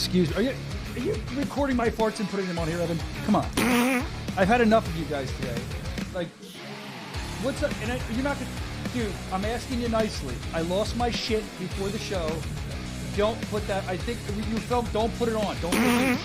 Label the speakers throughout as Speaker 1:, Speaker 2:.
Speaker 1: excuse me. Are you recording my farts and putting them on here, Evan? Come on. I've had enough of you guys today. Like, what's up? And you're not gonna, dude. I'm asking you nicely. I lost my shit before the show. Don't put that. I think you filmed. Don't put it on. Don't put it.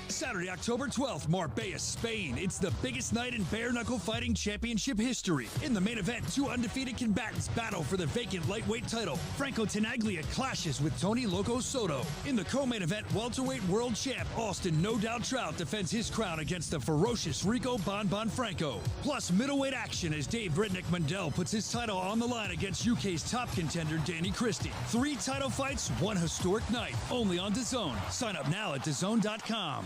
Speaker 2: Saturday, October 12th, Marbella, Spain. It's the biggest night in bare knuckle fighting championship history. In the main event, two undefeated combatants battle for the vacant lightweight title. Franco Tenaglia clashes with Tony Loco Soto. In the co-main event, welterweight world champ Austin No Doubt Trout defends his crown against the ferocious Rico Bon Franco. Plus middleweight action as Dave Britnick Mundell puts his title on the line against UK's top contender Danny Christie. 3 title fights, 1 historic night, only on DAZN. Sign up now at DAZN.com.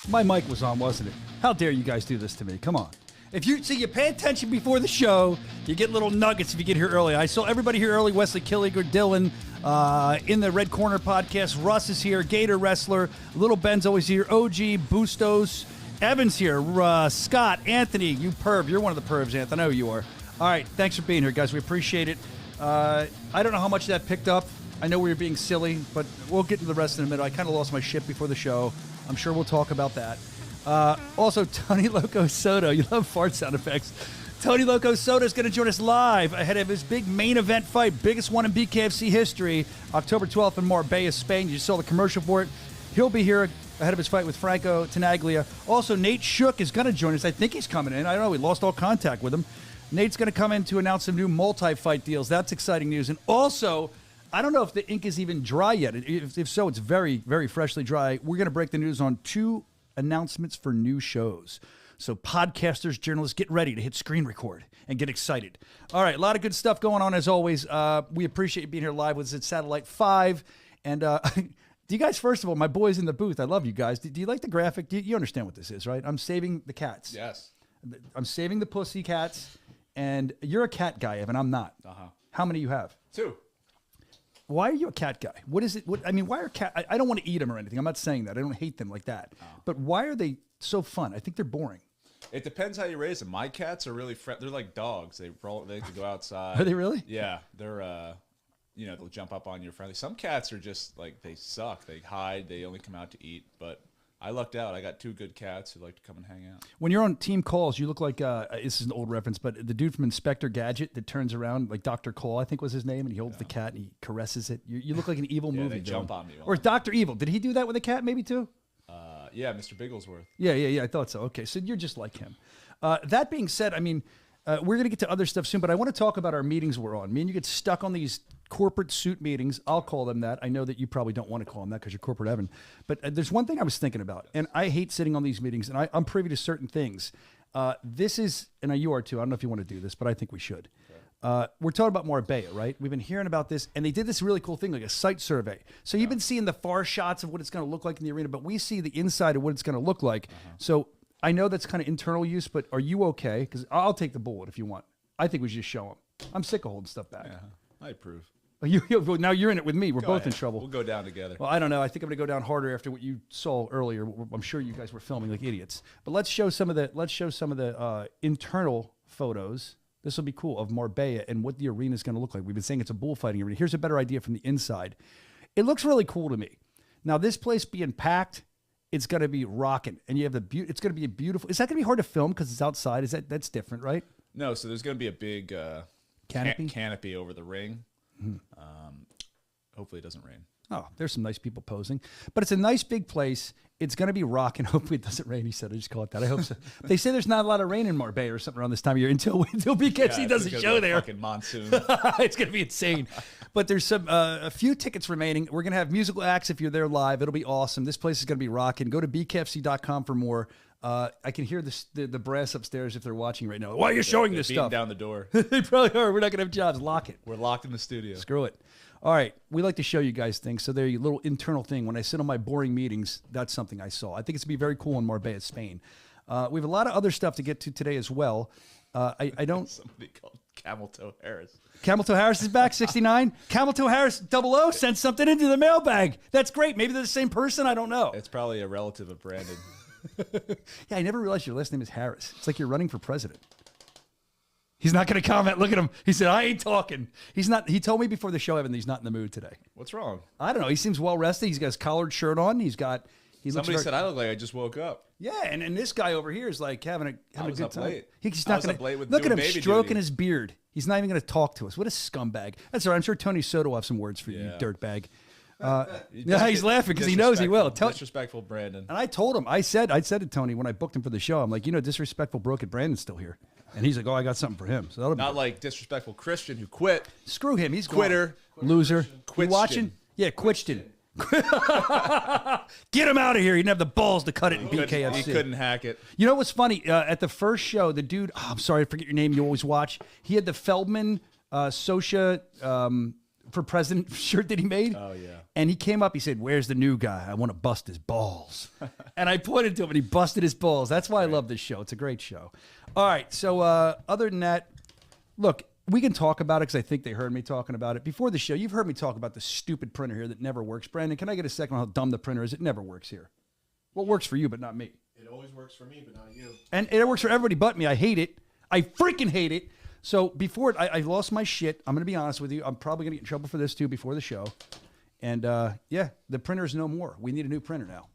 Speaker 1: My mic was on, wasn't it? How dare you guys do this to me? Come on. If you see, you pay attention before the show, you get little nuggets if you get here early. I saw everybody here early. Wesley Killiger, Dylan, in the Red Corner podcast. Russ is here. Gator Wrestler. Little Ben's always here. OG, Bustos. Evan's here. Scott, Anthony, you perv. You're one of the pervs, Anthony. I know you are. All right. Thanks for being here, guys. We appreciate it. I don't know how much that picked up. I know we were being silly, but we'll get to the rest in a minute. I kind of lost my shit before the show. I'm sure we'll talk about that. Also, Tony Loco Soto. You love fart sound effects. Tony Loco Soto is going to join us live ahead of his big main event fight, biggest one in BKFC history, October 12th in Marbella, Spain. You saw the commercial for it. He'll be here ahead of his fight with Franco Tenaglia. Also, Nate Shook is going to join us. I think he's coming in. I don't know. We lost all contact with him. Nate's going to come in to announce some new multi-fight deals. That's exciting news. And also, I don't know if the ink is even dry yet. If so, it's very, very freshly dry. We're going to break the news on 2 announcements for new shows. So podcasters, journalists, get ready to hit screen record and get excited. All right, a lot of good stuff going on as always. We appreciate you being here live with us at Satellite 5. And do you guys, first of all, my boys in the booth, I love you guys. Do you like the graphic? You understand what this is, right? I'm saving the cats.
Speaker 3: Yes.
Speaker 1: I'm saving the pussy cats. And you're a cat guy, Evan. I'm not.
Speaker 3: Uh-huh.
Speaker 1: How many you have?
Speaker 3: 2.
Speaker 1: Why are you a cat guy? What is it? Why are cat? I don't want to eat them or anything. I'm not saying that. I don't hate them like that. Oh. But why are they so fun? I think they're boring.
Speaker 3: It depends how you raise them. My cats are really they're like dogs. They like to go outside.
Speaker 1: Are they really?
Speaker 3: Yeah, they're they'll jump up on you friendly. Some cats are just like they suck. They hide. They only come out to eat. But I lucked out. I got 2 good cats who like to come and hang out. When
Speaker 1: you're on team calls, you look like this is an old reference, but the dude from Inspector Gadget that turns around, like Dr. Cole, I think was his name, and he holds the cat and he caresses it. You look like an evil movie.
Speaker 3: They jump on me.
Speaker 1: Or Dr. Evil. Did he do that with a cat maybe too?
Speaker 3: Yeah, Mr. Bigglesworth.
Speaker 1: Yeah. I thought so. Okay, so you're just like him. That being said, I mean, we're going to get to other stuff soon, but I want to talk about our meetings we're on. Me and you get stuck on these corporate suit meetings. I'll call them that. I know that you probably don't want to call them that because you're corporate Evan. But there's one thing I was thinking about, and I hate sitting on these meetings, and I'm privy to certain things. This is, and you are too, I don't know if you want to do this, but I think we should. We're talking about Marbella, right? We've been hearing about this, and they did this really cool thing, like a site survey. So you've been seeing the far shots of what it's going to look like in the arena, but we see the inside of what it's going to look like. So I know that's kind of internal use, but are you okay? Because I'll take the bullet if you want. I think we should just show them. I'm sick of holding stuff back.
Speaker 3: Yeah, I approve.
Speaker 1: Now you're in it with me. We're both in trouble.
Speaker 3: We'll go down together.
Speaker 1: Well, I don't know. I think I'm going to go down harder after what you saw earlier. I'm sure you guys were filming like idiots. But let's show some of the internal photos. This will be cool of Marbella and what the arena is going to look like. We've been saying it's a bullfighting arena. Here's a better idea from the inside. It looks really cool to me. Now, this place being packed, it's going to be rocking, and you have it's going to be a beautiful. Is that going to be hard to film because it's outside? That's different, right?
Speaker 3: No, so there's going to be a big canopy over the ring. Hopefully it doesn't rain.
Speaker 1: Oh, there's some nice people posing, but it's a nice big place. It's going to be rocking. Hopefully it doesn't rain. He said, I just call it that. I hope so. They say there's not a lot of rain in Marbella or something around this time of year until BKFC does a show there.
Speaker 3: Fucking monsoon.
Speaker 1: It's going to be insane. But there's a few tickets remaining. We're going to have musical acts if you're there live. It'll be awesome. This place is going to be rocking. Go to bkfc.com for more. I can hear the brass upstairs if they're watching right now. Why are you showing this stuff?
Speaker 3: Down the door.
Speaker 1: They probably are. We're not going to have jobs. Lock it.
Speaker 3: We're locked in the studio.
Speaker 1: Screw it. All right. We like to show you guys things. So there's a little internal thing. When I sit on my boring meetings, that's something I saw. I think it's going to be very cool in Marbella, Spain. We have a lot of other stuff to get to today as well. I don't.
Speaker 3: Somebody called Camel Toe Harris.
Speaker 1: Camel Toe Harris is back, 69. Camel Toe Harris 00 sent something into the mailbag. That's great. Maybe they're the same person. I don't know.
Speaker 3: It's probably a relative of Brandon.
Speaker 1: Yeah, I never realized your last name is Harris. It's like you're running for president. He's not going to comment. Look at him. He said, I ain't talking. He's not. He told me before the show, Evan, that he's not in the mood today.
Speaker 3: What's wrong?
Speaker 1: I don't know. He seems well rested. He's got his collared shirt on.
Speaker 3: Somebody said I look like I just woke up.
Speaker 1: Yeah, and this guy over here is like having a good time.
Speaker 3: Late.
Speaker 1: He's not going to look at him stroking his beard. He's not even going to talk to us. What a scumbag. That's all right. I'm sure Tony Soto will have some words for you, you dirtbag. Yeah, he's laughing because he knows he will.
Speaker 3: Disrespectful Brandon.
Speaker 1: And I told him, I said to Tony when I booked him for the show, I'm like, disrespectful Broken Brandon's still here. And he's like, oh, I got something for him. So
Speaker 3: not like disrespectful Christian who quit.
Speaker 1: Screw him. He's
Speaker 3: quitter.
Speaker 1: Gone. Loser. You watching? Yeah, Quitchton. Get him out of here. He didn't have the balls to cut it in BKFC.
Speaker 3: He couldn't hack it.
Speaker 1: You know what's funny? At the first show, the dude, I'm sorry, I forget your name. You always watch. He had the Feldman Soscia for president shirt that he made.
Speaker 3: Oh, yeah.
Speaker 1: And he came up, he said, where's the new guy? I want to bust his balls. And I pointed to him and he busted his balls. That's why I love this show. It's a great show. All right. So other than that, look, we can talk about it because I think they heard me talking about it. Before the show, you've heard me talk about the stupid printer here that never works. Brandon, can I get a second on how dumb the printer is? It never works here. Well, it works for you, but not me.
Speaker 4: It always works for me, but not you.
Speaker 1: And it works for everybody but me. I hate it. I freaking hate it. So before it, I lost my shit. I'm going to be honest with you. I'm probably going to get in trouble for this too before the show. And yeah, the printer is no more. We need a new printer now.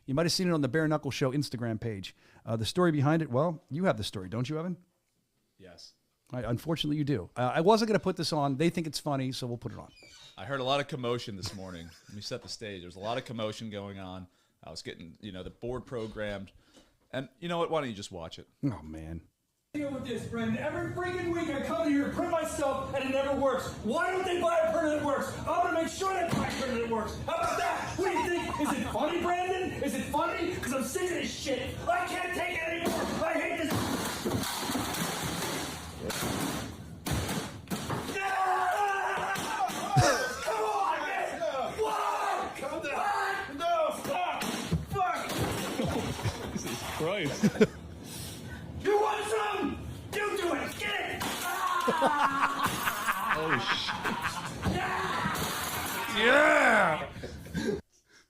Speaker 1: You might have seen it on the Bare Knuckle Show Instagram page. The story behind it, well, you have the story, don't you, Evan?
Speaker 3: Yes.
Speaker 1: Unfortunately, you do. I wasn't going to put this on. They think it's funny, so we'll put it on.
Speaker 3: I heard a lot of commotion this morning. Let me set the stage. There's a lot of commotion going on. I was getting, the board programmed. And you know what? Why don't you just watch it?
Speaker 1: Oh, man.
Speaker 5: Deal with this, Brendan. Every freaking week I come in here to print my stuff and it never works. Why don't they buy a printer that works? I'm gonna make sure they buy a printer that works. How about that? What do you think? Is it funny, Brandon? Is it funny? Because I'm sick of this shit. I can't take it anymore. I hate this. Come on, man. What? Calm down. No, stop. Fuck.
Speaker 3: Jesus Christ.
Speaker 5: You want some? You do it. Get it.
Speaker 3: Oh, shit.
Speaker 1: Yeah.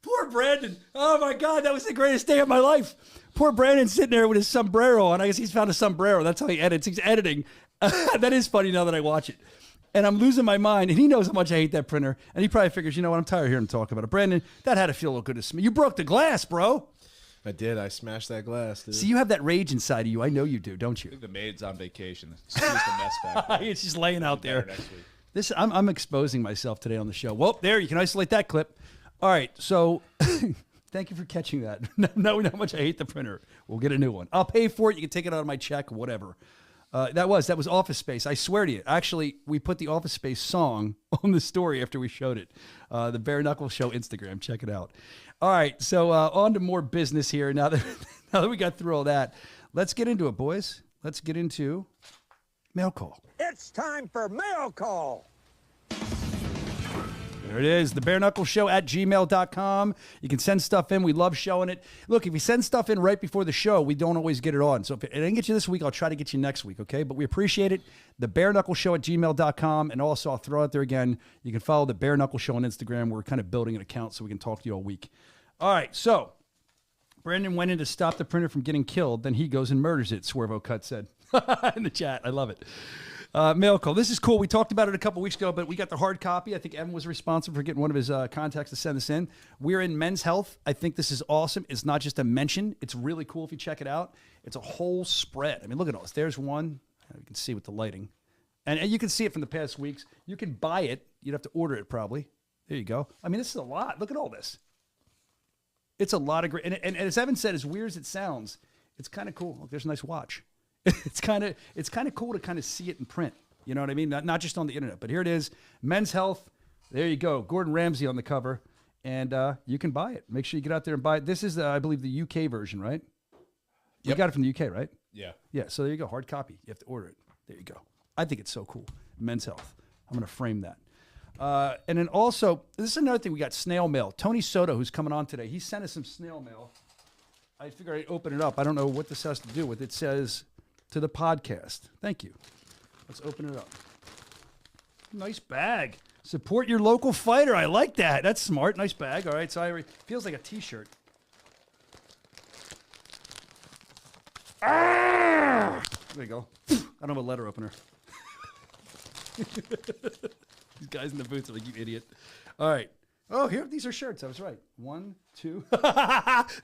Speaker 1: Poor Brandon. Oh, my God. That was the greatest day of my life. Poor Brandon sitting there with his sombrero on. I guess he's found a sombrero. That's how he edits. He's editing. That is funny now that I watch it. And I'm losing my mind. And he knows how much I hate that printer. And he probably figures, you know what? I'm tired of hearing him talk about it. Brandon, that had to feel a little good to me. You broke the glass, bro.
Speaker 4: I did. I smashed that glass, dude.
Speaker 1: See, you have that rage inside of you. I know you do, don't
Speaker 3: I
Speaker 1: you?
Speaker 3: think the maid's on vacation. Excuse the mess back.
Speaker 1: It's just laying out there.
Speaker 3: Next week.
Speaker 1: I'm exposing myself today on the show. Well, there, you can isolate that clip. All right, so Thank you for catching that. Knowing how much I hate the printer. We'll get a new one. I'll pay for it. You can take it out of my check, whatever. That was Office Space. I swear to you. Actually, we put the Office Space song on the story after we showed it. The Bare Knuckle Show Instagram. Check it out. All right, so on to more business here. Now that we got through all that, let's get into it, boys. Let's get into mail call.
Speaker 6: It's time for mail call.
Speaker 1: There it is, the Bare Knuckle Show at gmail.com. You can send stuff in. We love showing it. Look, if you send stuff in right before the show, we don't always get it on. So if it didn't get you this week, I'll try to get you next week, okay? But we appreciate it. The Bare Knuckle Show at gmail.com. And also, I'll throw out there again, you can follow the Bare Knuckle Show on Instagram. We're kind of building an account so we can talk to you all week. All right, so Brandon went in to stop the printer from getting killed. Then he goes and murders it, Swervo Cut said in the chat. I love it. Mail call. This is cool. We talked about it a couple weeks ago, but we got the hard copy. I think Evan was responsible for getting one of his contacts to send this in. We're in Men's Health. I think this is awesome. It's not just a mention. It's really cool if you check it out. It's a whole spread. I mean, look at all this. There's one. You can see with the lighting. And you can see it from the past weeks. You can buy it. You'd have to order it probably. There you go. I mean, this is a lot. Look at all this. It's a lot of great. And as Evan said, as weird as it sounds, it's kind of cool. Look, there's a nice watch. It's kind of cool to kind of see it in print. You know what I mean? Not just on the internet, but here it is. Men's Health. There you go. Gordon Ramsay on the cover, and you can buy it. Make sure you get out there and buy it. This is, I believe, the UK version, right? You got it from the UK, right?
Speaker 3: Yeah.
Speaker 1: Yeah. So there you go. Hard copy. You have to order it. There you go. I think it's so cool. Men's Health. I'm going to frame that. And then also, this is another thing. We got snail mail. Tony Soto, who's coming on today, he sent us some snail mail. I figured I'd open it up. I don't know what this has to do with. It says, to the podcast. Thank you. Let's open it up. Nice bag. Support your local fighter. I like that. That's smart. Nice bag. All right. So feels like a t-shirt. Ah! There you go. I don't have a letter opener. These guys in the booths are like, you idiot. All right. Oh, here, these are shirts. I was right. 1, 2.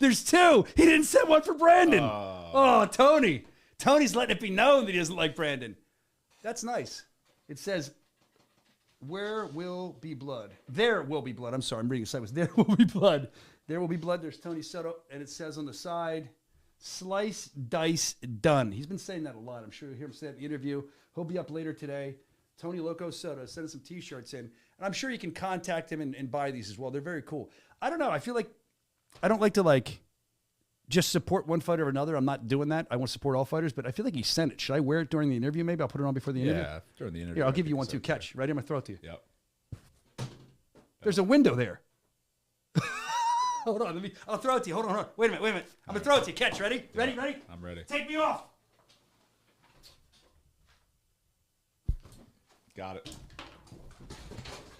Speaker 1: There's 2. He didn't send one for Brandon. Oh, Tony. Tony's letting it be known that he doesn't like Brandon. That's nice. It says, where will be blood? There will be blood. I'm sorry, I'm reading it sideways. There will be blood. There will be blood. There's Tony Soto. And it says on the side, slice, dice, done. He's been saying that a lot. I'm sure you'll hear him say that in the interview. He'll be up later today. Tony Loco Soto, send us some T-shirts in. And I'm sure you can contact him and buy these as well. They're very cool. I don't know. I feel like I don't like to just support one fighter or another. I'm not doing that. I want to support all fighters, but I feel like he sent it. Should I wear it during the interview? Maybe I'll put it on before the interview.
Speaker 3: Yeah, during the interview.
Speaker 1: Here, I'll give you one too. Catch right in my throat to you.
Speaker 3: Yep.
Speaker 1: There's a window there. Hold on. I'll throw it to you. Hold on. Wait a minute. I'm going to throw it to you. Catch. Ready? Ready?
Speaker 3: I'm ready.
Speaker 1: Take me off.
Speaker 3: Got it.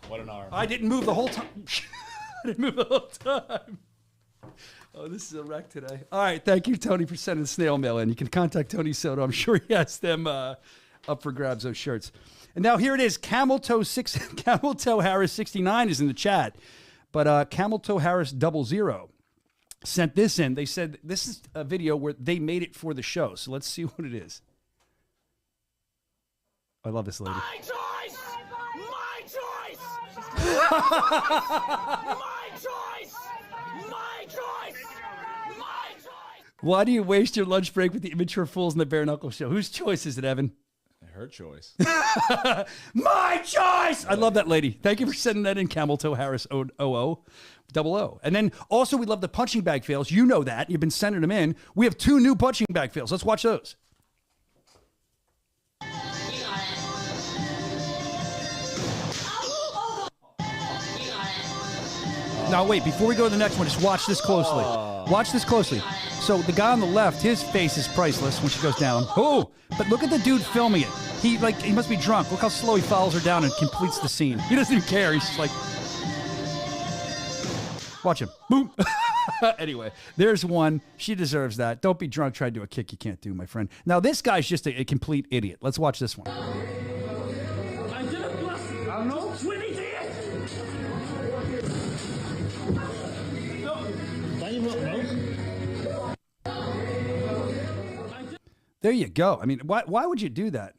Speaker 3: What an arm.
Speaker 1: I didn't move the whole time. Oh, this is a wreck today. All right. Thank you, Tony, for sending snail mail in. You can contact Tony Soto. I'm sure he has them up for grabs, those shirts. And now here it is. Camel Toe Harris 69 is in the chat. But Camel Toe Harris 00 sent this in. They said this is a video where they made it for the show. So let's see what it is. I love this lady.
Speaker 6: My choice! My choice! My choice! My choice! My choice!
Speaker 1: Why do you waste your lunch break with the immature fools in the Bare Knuckle Show? Whose choice is it, Evan?
Speaker 3: Her choice.
Speaker 1: My choice! I love that lady. Thank you for sending that in, Camel Toe Harris 00. And then also we love the punching bag fails. You know that. You've been sending them in. We have 2 new punching bag fails. Let's watch those. Now, wait, before we go to the next one, just watch this closely. Watch this closely. So the guy on the left, his face is priceless when she goes down. Oh, but look at the dude filming it. He must be drunk. Look how slow he follows her down and completes the scene. He doesn't even care. He's just like, watch him. Boom. Anyway, there's one. She deserves that. Don't be drunk trying to do a kick you can't do, my friend. Now, this guy's just a complete idiot. Let's watch this one.
Speaker 5: I did it, plus. I don't know. Sweeney did it.
Speaker 1: There you go. I mean, why would you do that?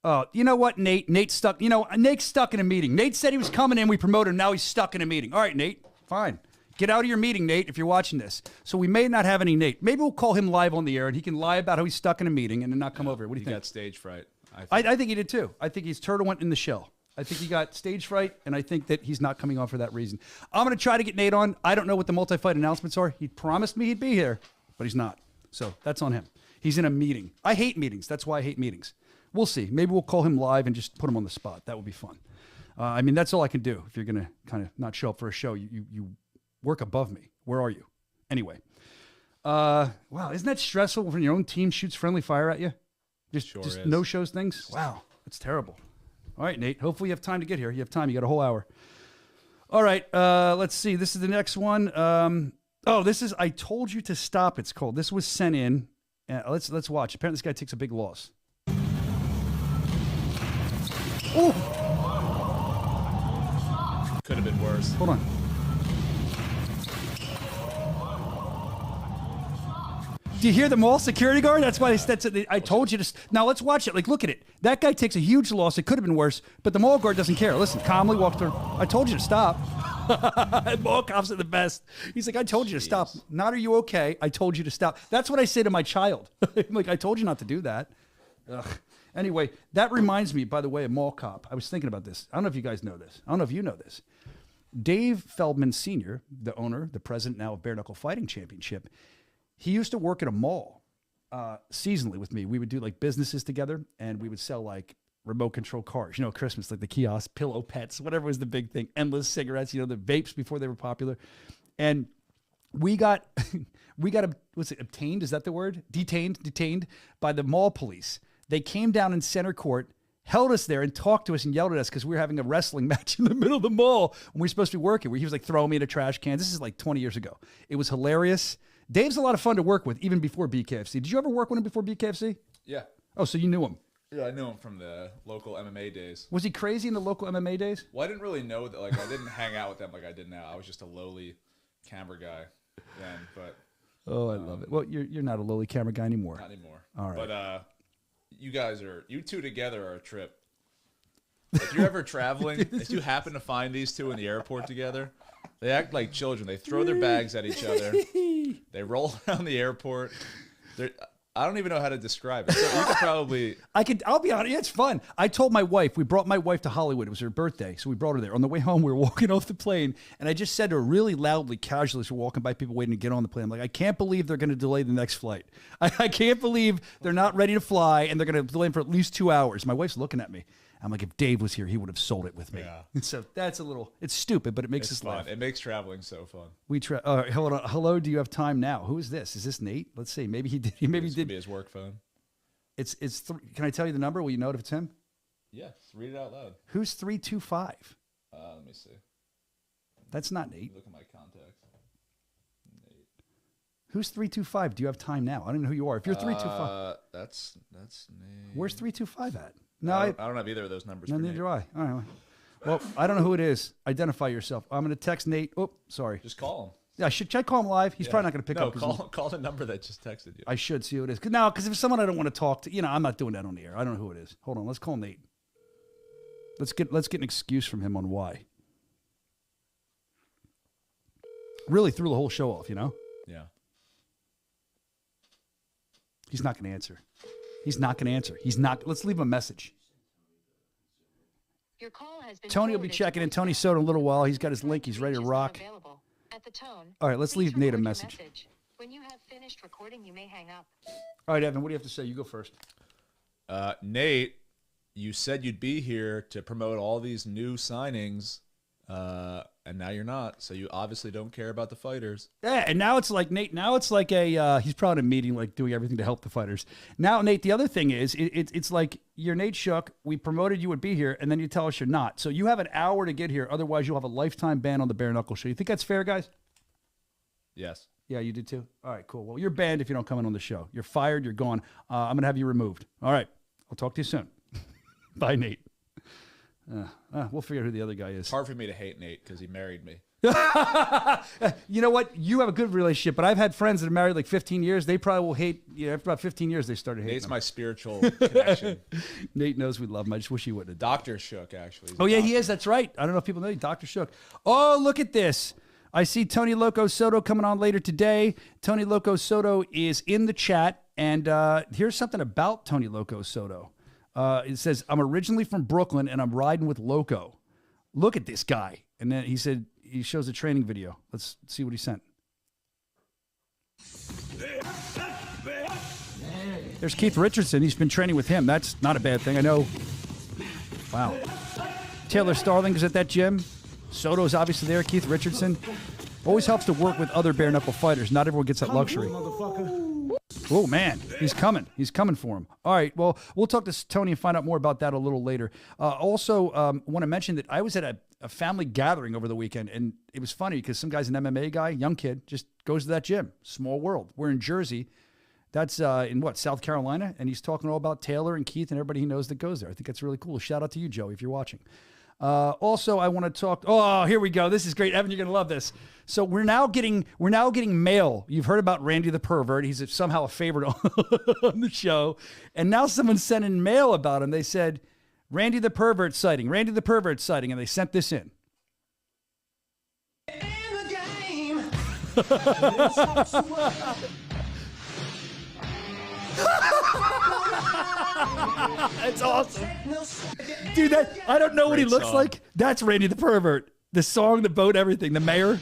Speaker 1: Oh, you know what, Nate? Nate's stuck. Nate's stuck in a meeting. Nate said he was coming in. We promoted him. Now he's stuck in a meeting. All right, Nate. Fine. Get out of your meeting, Nate, if you're watching this. So we may not have any Nate. Maybe we'll call him live on the air, and he can lie about how he's stuck in a meeting and then not come over. What do you think?
Speaker 3: He got stage fright.
Speaker 1: I think he did too. I think his turtle went in the shell. I think he got stage fright, and I think that he's not coming on for that reason. I'm going to try to get Nate on. I don't know what the multi-fight announcements are. He promised me he'd be here, but he's not. So that's on him. He's in a meeting. I hate meetings. That's why I hate meetings. We'll see. Maybe we'll call him live and just put him on the spot. That would be fun. I mean, that's all I can do. If you're going to kind of not show up for a show, you work above me. Where are you? Anyway. Wow, isn't that stressful when your own team shoots friendly fire at you? Just no-shows things? Wow, that's terrible. All right, Nate. Hopefully you have time to get here. You have time. You got a whole hour. All right. Let's see. This is the next one. This is I Told You to Stop. It's called. This was sent in. Let's watch. Apparently this guy takes a big loss. Ooh.
Speaker 3: Could have been worse.
Speaker 1: Hold on. Do you hear the mall security guard? That's why I told you to. Now let's watch it. Like, look at it. That guy takes a huge loss. It could have been worse, but the mall guard doesn't care. Listen, calmly walk through. I told you to stop. Mall cops are the best. He's like, I told you to stop. Not are you okay? I told you to stop. That's what I say to my child. I'm like, I told you not to do that. Ugh. Anyway, that reminds me, by the way, a mall cop. I was thinking about this. I don't know if you guys know this. I don't know if you know this. Dave Feldman Sr., the owner, the president now of Bare Knuckle Fighting Championship, he used to work at a mall seasonally with me. We would do like businesses together, and we would sell like remote control cars, Christmas, like the kiosk, pillow pets, whatever was the big thing, endless cigarettes, the vapes before they were popular. And we got obtained? Is that the word? Detained by the mall police. They came down in center court, held us there and talked to us and yelled at us because we were having a wrestling match in the middle of the mall when we were supposed to be working. He was like throwing me in a trash can. This is like 20 years ago. It was hilarious. Dave's a lot of fun to work with, even before BKFC. Did you ever work with him before BKFC?
Speaker 3: Yeah.
Speaker 1: Oh, so you knew him?
Speaker 3: Yeah, I knew him from the local MMA days.
Speaker 1: Was he crazy in the local MMA days?
Speaker 3: Well, I didn't really know that. Like, I didn't hang out with them like I did now. I was just a lowly camera guy then. But
Speaker 1: oh, I love it. Well, you're not a lowly camera guy anymore.
Speaker 3: Not anymore.
Speaker 1: All right.
Speaker 3: But you two together are a trip. If you're ever traveling, if you happen to find these two in the airport together, they act like children. They throw their bags at each other. They roll around the airport. I don't even know how to describe it. So you could probably...
Speaker 1: I'll be honest. Yeah, it's fun. I told my wife, we brought my wife to Hollywood. It was her birthday, so we brought her there. On the way home, we were walking off the plane, and I just said to her really loudly, casually, as we're walking by people waiting to get on the plane, I'm like, I can't believe they're going to delay the next flight. I can't believe they're not ready to fly, and they're going to delay them for at least 2 hours. My wife's looking at me. I'm like, if Dave was here, he would have sold it with me. Yeah. So that's it's stupid, but it makes us laugh.
Speaker 3: It makes traveling so fun.
Speaker 1: All right, hold on. Hello, do you have time now? Who is this? Is this Nate? Let's see. Maybe he did. Maybe he did.
Speaker 3: Be his work phone.
Speaker 1: Can I tell you the number? Will you know if it's him?
Speaker 3: Yes. Read it out loud.
Speaker 1: Who's 325?
Speaker 3: Let me see.
Speaker 1: That's not Nate.
Speaker 3: Look at my contacts. Nate.
Speaker 1: Who's 325? Do you have time now? I don't even know who you are. If you're 325,
Speaker 3: that's Nate.
Speaker 1: Where's 325 at? No,
Speaker 3: I don't have either of those numbers.
Speaker 1: No, neither do I. All right. Well, I don't know who it is. Identify yourself. I'm going to text Nate. Oh, sorry.
Speaker 3: Just call him.
Speaker 1: Yeah, should I call him live? He's probably not going to pick up.
Speaker 3: Call the number that just texted you.
Speaker 1: I should see who it is. Because if it's someone I don't want to talk to, I'm not doing that on the air. I don't know who it is. Hold on. Let's call Nate. Let's get an excuse from him on why. Really threw the whole show off,
Speaker 3: Yeah.
Speaker 1: He's not going to answer. He's not. Let's leave him a message.
Speaker 7: Your call has been
Speaker 1: Tony will be checking in. Tony Soto in a little while. He's got his link. He's ready to rock.
Speaker 7: At the tone,
Speaker 1: all right, let's leave Nate a message.
Speaker 7: When you have finished recording, you may hang up.
Speaker 1: All right, Evan, what do you have to say? You go first.
Speaker 3: Nate, you said you'd be here to promote all these new signings, and now you're not. So you obviously don't care about the fighters.
Speaker 1: Yeah, and now it's like Nate. Now it's like he's probably in a meeting, like doing everything to help the fighters. Now, Nate, the other thing is, it's like you're Nate Shook. We promoted you would be here, and then you tell us you're not. So you have an hour to get here. Otherwise, you'll have a lifetime ban on the Bare Knuckle Show. You think that's fair, guys?
Speaker 3: Yes.
Speaker 1: Yeah, you did too? All right, cool. Well, you're banned if you don't come in on the show. You're fired. You're gone. I'm going to have you removed. All right. I'll talk to you soon. Bye, Nate. We'll figure out who the other guy is.
Speaker 3: It's hard for me to hate Nate because he married me.
Speaker 1: You know what? You have a good relationship, but I've had friends that are married like 15 years. They probably will hate, after about 15 years, they started hating
Speaker 3: Nate's
Speaker 1: him.
Speaker 3: my spiritual connection.
Speaker 1: Nate knows we love him. I just wish he wouldn't have.
Speaker 3: Dr. Shook, actually.
Speaker 1: Oh, yeah, he is. That's right. I don't know if people know you. Dr. Shook. Oh, look at this. I see Tony Loco Soto coming on later today. Tony Loco Soto is in the chat. And here's something about Tony Loco Soto. It says, I'm originally from Brooklyn, and I'm riding with Loco. Look at this guy. And then he said, he shows a training video. Let's see what he sent. There's Keith Richardson. He's been training with him. That's not a bad thing. I know. Wow. Taylor Starling is at that gym. Soto's obviously there. Keith Richardson. Always helps to work with other bare knuckle fighters. Not everyone gets that luxury. Oh, man. He's coming. He's coming for him. All right. Well, we'll talk to Tony and find out more about that a little later. Also, want to mention that I was at a family gathering over the weekend, and it was funny because some guy's an MMA guy, young kid, just goes to that gym. Small world. We're in Jersey. That's in South Carolina? And he's talking all about Taylor and Keith and everybody he knows that goes there. I think that's really cool. Shout out to you, Joey, if you're watching. Also, I want to talk. Oh, here we go. This is great, Evan. You're gonna love this. So we're now getting mail. You've heard about Randy the Pervert. He's somehow a favorite on the show, and now someone's sending mail about him. They said, "Randy the Pervert sighting. Randy the Pervert sighting," and they sent this in. That's awesome. Dude, I don't know what he looks like. That's Randy the Pervert. The song, the boat, everything. The mayor.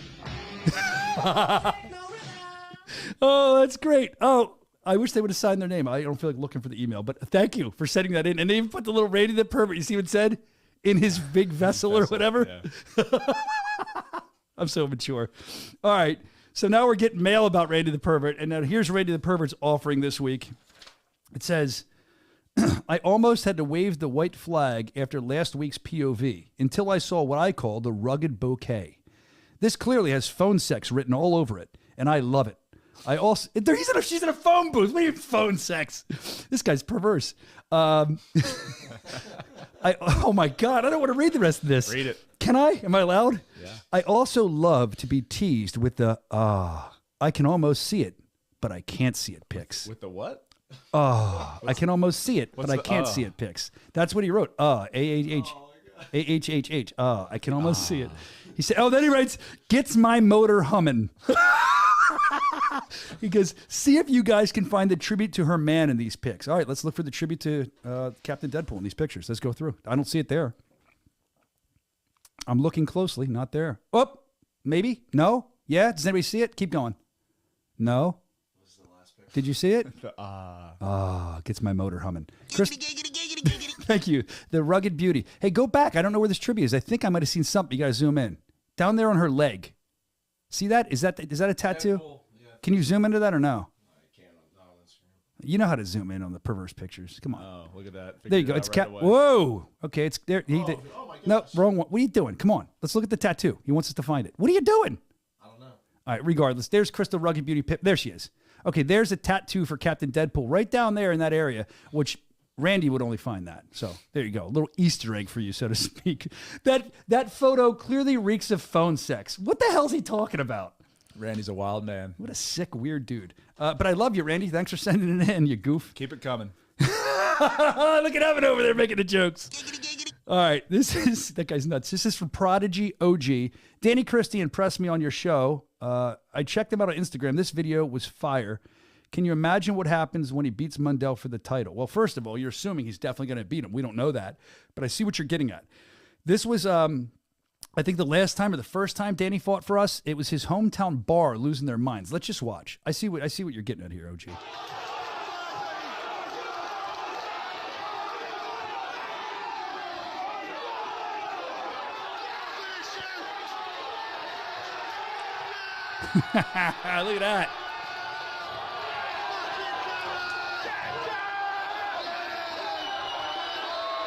Speaker 1: Oh, that's great. Oh, I wish they would have signed their name. I don't feel like looking for the email, but thank you for sending that in. And they even put the little Randy the Pervert. You see what it said? In his big vessel or whatever. Yeah. I'm so mature. All right. So now we're getting mail about Randy the Pervert. And now here's Randy the Pervert's offering this week. It says, I almost had to wave the white flag after last week's POV until I saw what I call the rugged bouquet. This clearly has phone sex written all over it, and I love it. She's in a phone booth. What do you mean phone sex? This guy's perverse. Oh my God, I don't want to read the rest of this.
Speaker 3: Read it.
Speaker 1: Can I? Am I allowed?
Speaker 3: Yeah.
Speaker 1: I also love to be teased with the, I can almost see it, but I can't see it pics.
Speaker 3: With the what?
Speaker 1: I can almost see it, but I can't see it pics. That's what he wrote. A-H-H. A-H-H-H. I can almost see it. He said, then he writes, gets my motor humming. He goes, see if you guys can find the tribute to her man in these pics. All right, let's look for the tribute to Captain Deadpool in these pictures. Let's go through. I don't see it there. I'm looking closely. Not there. Oh, maybe? No? Yeah? Does anybody see it? Keep going. No? Did you see it? Gets my motor humming. Thank you. The rugged beauty. Hey, go back. I don't know where this trivia is. I think I might have seen something. You got to zoom in. Down there on her leg. See that? Is that a tattoo? Yeah. Can you zoom into that or no? I can't. Not on Instagram. You know how to zoom in on the perverse pictures. Come on.
Speaker 3: Oh, look at that.
Speaker 1: There you go. It's
Speaker 3: right
Speaker 1: Whoa. Okay, it's there. Oh my gosh. No, wrong one. What are you doing? Come on. Let's look at the tattoo. He wants us to find it. What are you doing? I don't know. All right, regardless. There's Crystal Rugged Beauty Pip. There she is. Okay, there's a tattoo for Captain Deadpool right down there in that area, which Randy would only find that. So there you go. A little Easter egg for you, so to speak. That photo clearly reeks of phone sex. What the hell's he talking about?
Speaker 3: Randy's a wild man.
Speaker 1: What a sick, weird dude. But I love you, Randy. Thanks for sending it in, you goof.
Speaker 3: Keep it coming.
Speaker 1: Look at Evan over there making the jokes. All right, that guy's nuts. This is from Prodigy OG. Danny Christie impressed me on your show. I checked him out on Instagram. This video was fire. Can you imagine what happens when he beats Mundell for the title? Well, first of all, you're assuming he's definitely going to beat him. We don't know that, but I see what you're getting at. This was, I think the last time or the first time Danny fought for us, it was his hometown bar losing their minds. Let's just watch. I see what you're getting at here, OG. Look at that.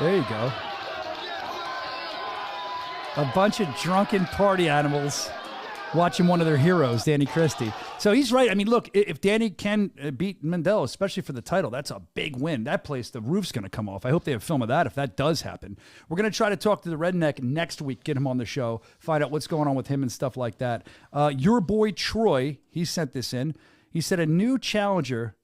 Speaker 1: There you go. A bunch of drunken party animals watching one of their heroes, Danny Christie. So he's right. I mean, look, if Danny can beat Mundell, especially for the title, that's a big win. That place, the roof's going to come off. I hope they have film of that if that does happen. We're going to try to talk to the Redneck next week, get him on the show, find out what's going on with him and stuff like that. Your boy Troy, he sent this in. He said, a new challenger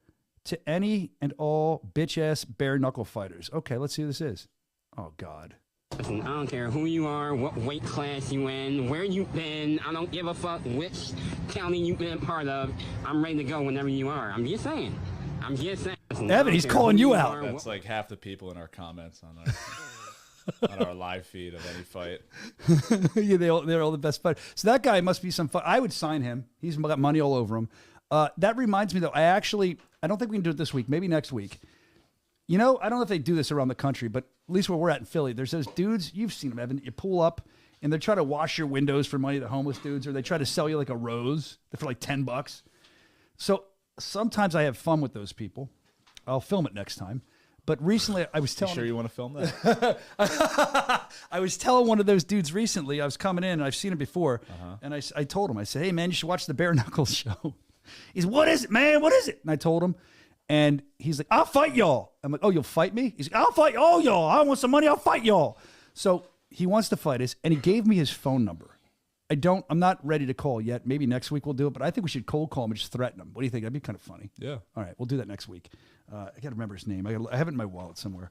Speaker 1: to any and all bitch-ass bare-knuckle fighters. Okay, let's see who this is. Oh, God.
Speaker 8: Listen, I don't care who you are, what weight class you in, where you've been. I don't give a fuck which county you've been a part of. I'm ready to go whenever you are. I'm just saying. Listen,
Speaker 1: Evan, he's calling you out.
Speaker 3: That's like half the people in our comments on our live feed of any fight.
Speaker 1: Yeah, they're all the best fighters. So that guy must be some fun. I would sign him. He's got money all over him. That reminds me, though, I don't think we can do it this week. Maybe next week. You know, I don't know if they do this around the country, but at least where we're at in Philly, there's those dudes, you've seen them, Evan, you pull up, and they try to wash your windows for money, the homeless dudes, or they try to sell you like a rose for like $10. So sometimes I have fun with those people. I'll film it next time. But recently, I was telling...
Speaker 3: You sure you want to film that?
Speaker 1: I was telling one of those dudes recently, I was coming in, and I've seen him before, and I told him, I said, hey, man, you should watch the Bare Knuckles show. He's, what is it, man? What is it? And I told him, and he's like, I'll fight y'all. I'm like, oh, you'll fight me? He's like, I'll fight all y'all. I want some money. I'll fight y'all. So he wants to fight us, and he gave me his phone number. I'm not ready to call yet. Maybe next week we'll do it, but I think we should cold call him and just threaten him. What do you think? That'd be kind of funny.
Speaker 3: Yeah.
Speaker 1: All right, we'll do that next week. I got to remember his name. I have it in my wallet somewhere.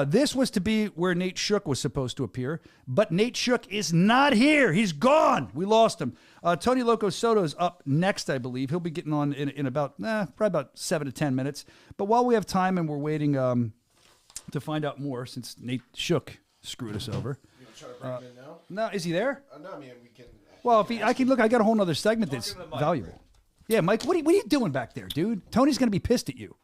Speaker 1: This was to be where Nate Shook was supposed to appear, but Nate Shook is not here. He's gone. We lost him. Tony Soto is up next, I believe. He'll be getting on in about, probably about 7 to 10 minutes. But while we have time and we're waiting to find out more, since Nate Shook screwed us over.
Speaker 4: You want to try to bring him in now?
Speaker 1: No, is he there?
Speaker 4: No, I mean, we can...
Speaker 1: Well, I can look, I got a whole other segment that's valuable. Yeah, Mike, what are you doing back there, dude? Tony's going to be pissed at you.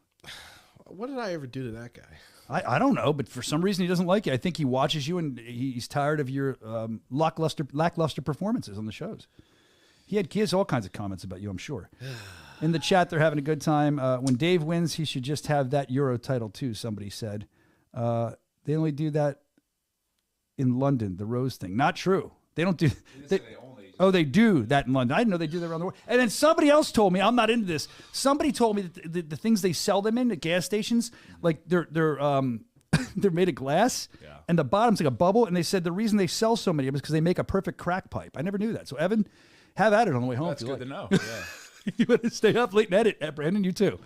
Speaker 4: What did I ever do to that guy?
Speaker 1: I don't know, but for some reason he doesn't like you. I think he watches you and he's tired of your lackluster performances on the shows. He has all kinds of comments about you, I'm sure. In the chat, they're having a good time. When Dave wins, he should just have that Euro title too, somebody said. They only do that in London, the Rose thing. Not true. They don't do... They do that in London. I didn't know they do that around the world. And then somebody else told me, I'm not into this, somebody told me that the things they sell them in at gas stations, like they're made of glass, and the bottom's like a bubble, and they said the reason they sell so many of them is because they make a perfect crack pipe. I never knew that. So, Evan, have at it on the way home.
Speaker 3: That's good to know. Yeah.
Speaker 1: You want to stay up late and edit, Brandon? You too.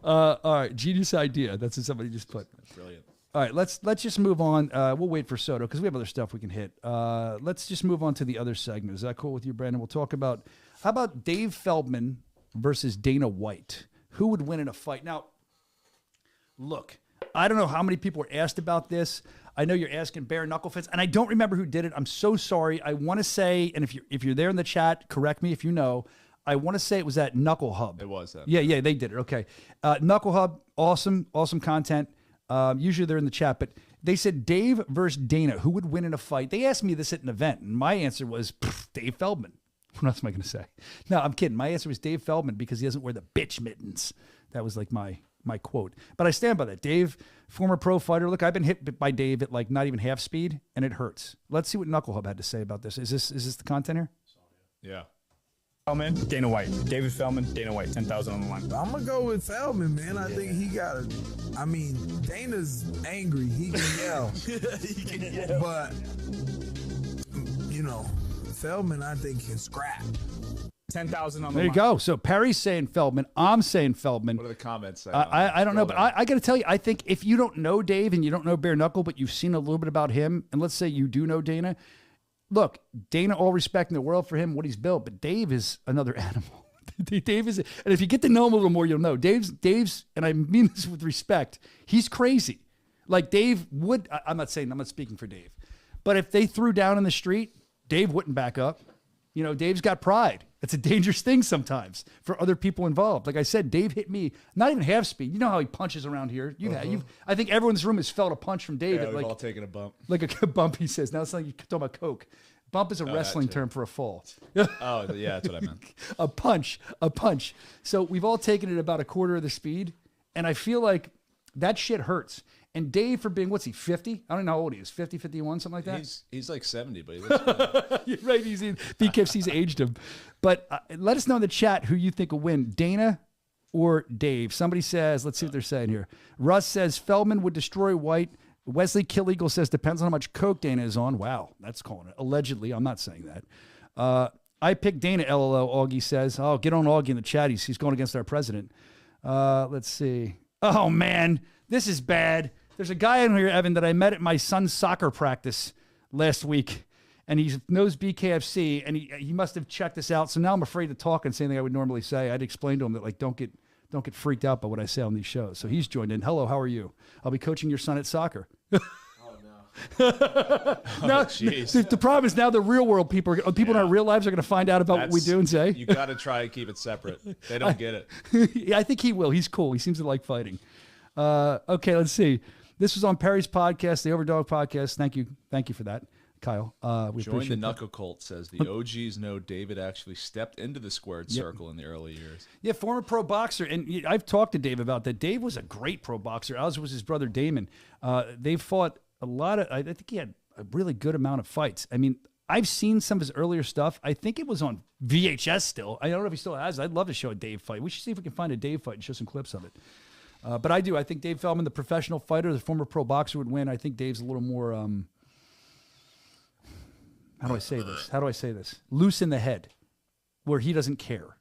Speaker 1: All right, genius idea. That's what somebody just put.
Speaker 3: That's brilliant.
Speaker 1: All right, let's just move on. We'll wait for Soto because we have other stuff we can hit. Let's just move on to the other segment. Is that cool with you, Brandon? We'll talk about, how about Dave Feldman versus Dana White? Who would win in a fight? Now, look, I don't know how many people were asked about this. I know you're asking bare knuckle fans, and I don't remember who did it. I'm so sorry. I want to say, and if you're there in the chat, correct me if you know. I want to say it was at Knuckle Hub.
Speaker 3: It was that.
Speaker 1: Yeah, they did it. Okay. Knuckle Hub, awesome content. Usually they're in the chat, but they said Dave versus Dana, who would win in a fight? They asked me this at an event, and my answer was Dave Feldman. What else am I going to say? No, I'm kidding. My answer was Dave Feldman because he doesn't wear the bitch mittens. That was like my quote. But I stand by that. Dave, former pro fighter. Look, I've been hit by Dave at like not even half speed, and it hurts. Let's see what Knuckle Hub had to say about this. Is this the content here?
Speaker 3: Yeah.
Speaker 9: Feldman, Dana White. David Feldman, Dana White. 10,000 on the line.
Speaker 10: I'm going to go with Feldman, man. I think he got it. I mean, Dana's angry. He can yell. He can yell. But, you know, Feldman, I think, can scrap.
Speaker 9: 10,000 on the
Speaker 1: line. There you go. So Perry's saying Feldman. I'm saying Feldman.
Speaker 3: What are the comments saying?
Speaker 1: I don't know, but I got to tell you, I think if you don't know Dave and you don't know Bare Knuckle, but you've seen a little bit about him, and let's say you do know Dana, look, Dana, all respect in the world for him, what he's built, but Dave is another animal. Dave is, and if you get to know him a little more, you'll know. Dave's, and I mean this with respect, he's crazy. Like Dave would, I'm not speaking for Dave, but if they threw down in the street, Dave wouldn't back up. You know, Dave's got pride. It's a dangerous thing sometimes for other people involved. Like I said, Dave hit me, not even half speed. You know how he punches around here? I think everyone in this room has felt a punch from Dave.
Speaker 3: Yeah, we've all taken a bump.
Speaker 1: Like a bump, he says. Now it's like you're talking about coke. Bump is a wrestling term for a fall.
Speaker 3: Oh, yeah, that's what I meant.
Speaker 1: A punch. So we've all taken it about a quarter of the speed, and I feel like that shit hurts. And Dave, for being, what's he, 50? I don't know how old he is, 50, 51, something like that?
Speaker 3: He's like 70, but he looks good.
Speaker 1: You're right, BKFC's aged him. But let us know in the chat who you think will win, Dana or Dave. Somebody says, let's see what they're saying here. Russ says Feldman would destroy White. Wesley Kill Eagle says depends on how much coke Dana is on. Wow, that's calling it. Allegedly, I'm not saying that. I picked Dana, LOL, Augie says. Oh, get on Augie in the chat. He's going against our president. Let's see. Oh, man, this is bad. There's a guy in here, Evan, that I met at my son's soccer practice last week, and he knows BKFC, and he must have checked us out. So now I'm afraid to talk and say anything I would normally say. I'd explain to him that, like, don't get freaked out by what I say on these shows. So he's joined in. Hello, how are you? I'll be coaching your son at soccer. No, the problem is now the real world people in our real lives are going to find out about what we do and say.
Speaker 3: You got to try and keep it separate. They don't get it.
Speaker 1: Yeah, I think he will. He's cool. He seems to like fighting. Okay, let's see. This was on Perry's podcast, the Overdog podcast. Thank you for that, Kyle. We
Speaker 3: Join the
Speaker 1: appreciate
Speaker 3: Knuckle Cult says the OGs know David actually stepped into the squared circle in the early years.
Speaker 1: Yeah, former pro boxer, and I've talked to Dave about that. Dave was a great pro boxer, as was his brother Damon. They fought a lot of. I think he had a really good amount of fights. I mean, I've seen some of his earlier stuff. I think it was on VHS still. I don't know if he still has. I'd love to show a Dave fight. We should see if we can find a Dave fight and show some clips of it. But I do. I think Dave Feldman, the professional fighter, the former pro boxer, would win. I think Dave's a little more. How do I say this? Loose in the head, where he doesn't care.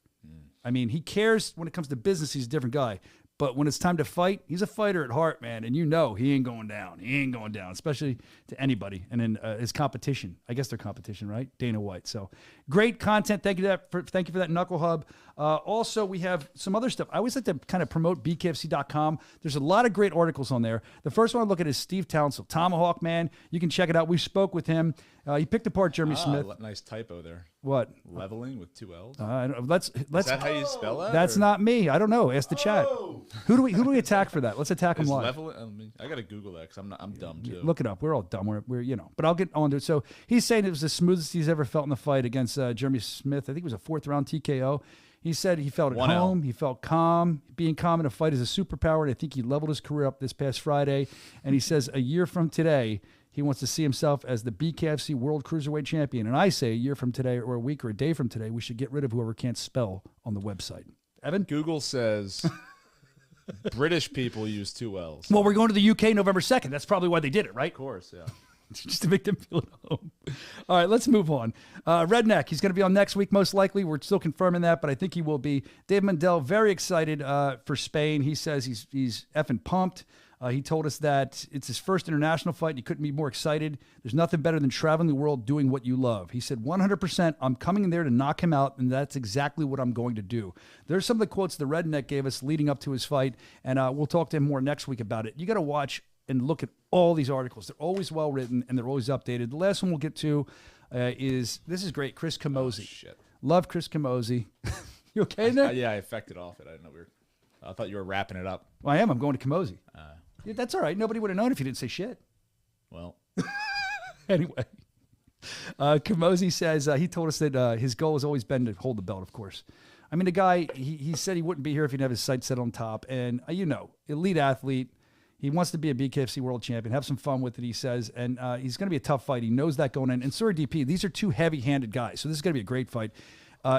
Speaker 1: I mean, he cares when it comes to business. He's a different guy. But when it's time to fight, he's a fighter at heart, man. And you know he ain't going down. He ain't going down, especially to anybody. And then his competition. I guess they're competition, right? Dana White. So great content. Thank you for that Knuckle Hub. Also, we have some other stuff. I always like to kind of promote BKFC.com. There's a lot of great articles on there. The first one I look at is Steve Townsend, Tomahawk, man. You can check it out. We spoke with him. He picked apart Jeremy Smith.
Speaker 3: Nice typo there.
Speaker 1: What?
Speaker 3: Leveling with 2 L's?
Speaker 1: Let's.
Speaker 3: Is that how you spell that?
Speaker 1: That's not me. I don't know. Ask the chat. Who do we attack for that? Let's attack him live.
Speaker 3: I got to Google that because I'm dumb too.
Speaker 1: Look it up. We're all dumb. We're but I'll get on to it. So he's saying it was the smoothest he's ever felt in the fight against Jeremy Smith. I think it was a 4th round TKO. He said he felt at home. He felt calm. Being calm in a fight is a superpower, and I think he leveled his career up this past Friday. And he says a year from today, he wants to see himself as the BKFC World Cruiserweight Champion. And I say a year from today or a week or a day from today, we should get rid of whoever can't spell on the website. Evan?
Speaker 3: Google says British people use 2 L's.
Speaker 1: Well, we're going to the UK November 2nd. That's probably why they did it, right?
Speaker 3: Of course, yeah.
Speaker 1: Just to make them feel at home. All right, let's move on. Redneck, he's going to be on next week, most likely. We're still confirming that, but I think he will be. Dave Mandel, very excited for Spain. He says he's effing pumped. He told us that it's his first international fight. He couldn't be more excited. There's nothing better than traveling the world doing what you love. He said, 100%, I'm coming in there to knock him out, and that's exactly what I'm going to do. There's some of the quotes the Redneck gave us leading up to his fight, and we'll talk to him more next week about it. You got to watch and look at all these articles. They're always well written, and they're always updated. The last one we'll get to this is great, Chris Camozzi.
Speaker 3: Oh, shit.
Speaker 1: Love Chris Camozzi. You okay in there?
Speaker 3: Yeah, I affected off it. I didn't know I thought you were wrapping it up.
Speaker 1: Well, I am. I'm going to Camozzi. Yeah, that's all right. Nobody would have known if you didn't say shit.
Speaker 3: Well.
Speaker 1: Anyway. Camozzi says he told us that his goal has always been to hold the belt, of course. I mean, the guy, he said he wouldn't be here if he didn't have his sights set on top. And, elite athlete. He wants to be a BKFC world champion, have some fun with it, he says. And he's going to be a tough fight. He knows that going in. And so are DP. These are two heavy-handed guys. So this is going to be a great fight.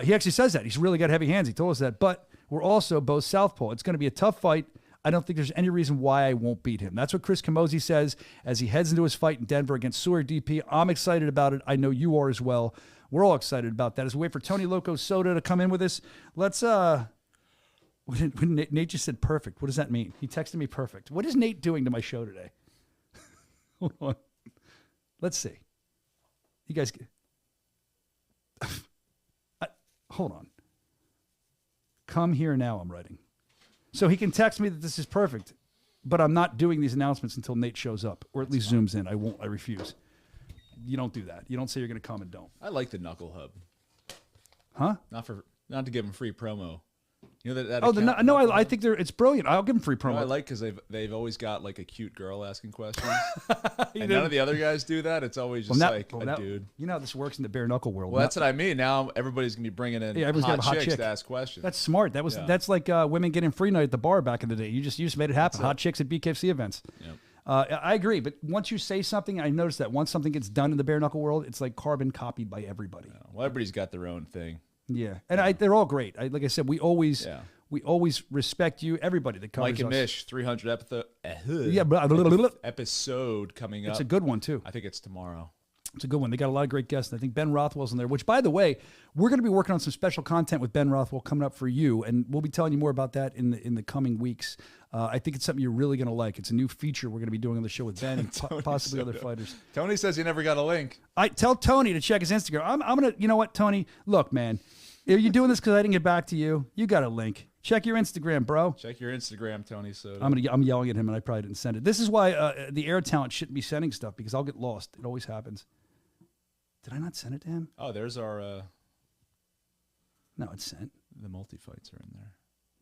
Speaker 1: He actually says that. He's really got heavy hands. He told us that. But we're also both southpaw. It's going to be a tough fight. I don't think there's any reason why I won't beat him. That's what Chris Camozzi says as he heads into his fight in Denver against Sawyer DP. I'm excited about it. I know you are as well. We're all excited about that. As we wait for Tony Soto to come in with us, let's when Nate just said perfect, what does that mean? He texted me perfect. What is Nate doing to my show today? Hold on. Let's see. You guys, hold on. Come here now, I'm writing. So he can text me that this is perfect, but I'm not doing these announcements until Nate shows up, or at least zooms in. I refuse. You don't do that. You don't say you're going to come and don't.
Speaker 3: I like the Knuckle Hub.
Speaker 1: Huh?
Speaker 3: Not to give him free promo. You know that.
Speaker 1: I think it's brilliant. I'll give them free promo.
Speaker 3: I like because they've always got like a cute girl asking questions, and none of the other guys do that. It's always just a dude.
Speaker 1: You know how this works in the bare knuckle world.
Speaker 3: Well, that's what I mean. Now everybody's gonna be bringing in hot chicks to ask questions.
Speaker 1: That's smart. That's like women getting free night at the bar back in the day. You just made it happen. Hot chicks at BKFC events. Yep. I agree, but once you say something, I noticed that once something gets done in the bare knuckle world, it's like carbon copied by everybody.
Speaker 3: Yeah. Well, everybody's got their own thing.
Speaker 1: Yeah, and they're all great. Like I said, we always respect you. Everybody that covers
Speaker 3: Mike and
Speaker 1: us.
Speaker 3: Mish, 300 episode.
Speaker 1: Yeah,
Speaker 3: Episode coming up.
Speaker 1: It's a good one too.
Speaker 3: I think it's tomorrow.
Speaker 1: It's a good one. They got a lot of great guests. I think Ben Rothwell's in there, which, by the way, we're going to be working on some special content with Ben Rothwell coming up for you, and we'll be telling you more about that in the coming weeks. I think it's something you're really going to like. It's a new feature we're going to be doing on the show with Ben and possibly
Speaker 3: Soto.
Speaker 1: other fighters.
Speaker 3: Tony says he never got a link.
Speaker 1: I tell Tony to check his Instagram. I'm going to, you know what, Tony? Look, man, are you doing this because I didn't get back to you? You got a link. Check your Instagram, bro.
Speaker 3: Check your Instagram, Tony Soto.
Speaker 1: I'm yelling at him, and I probably didn't send it. This is why the air talent shouldn't be sending stuff, because I'll get lost. It always happens. Did I not send it to him?
Speaker 3: Oh, there's our...
Speaker 1: No, it's sent.
Speaker 3: The multi-fights are in there.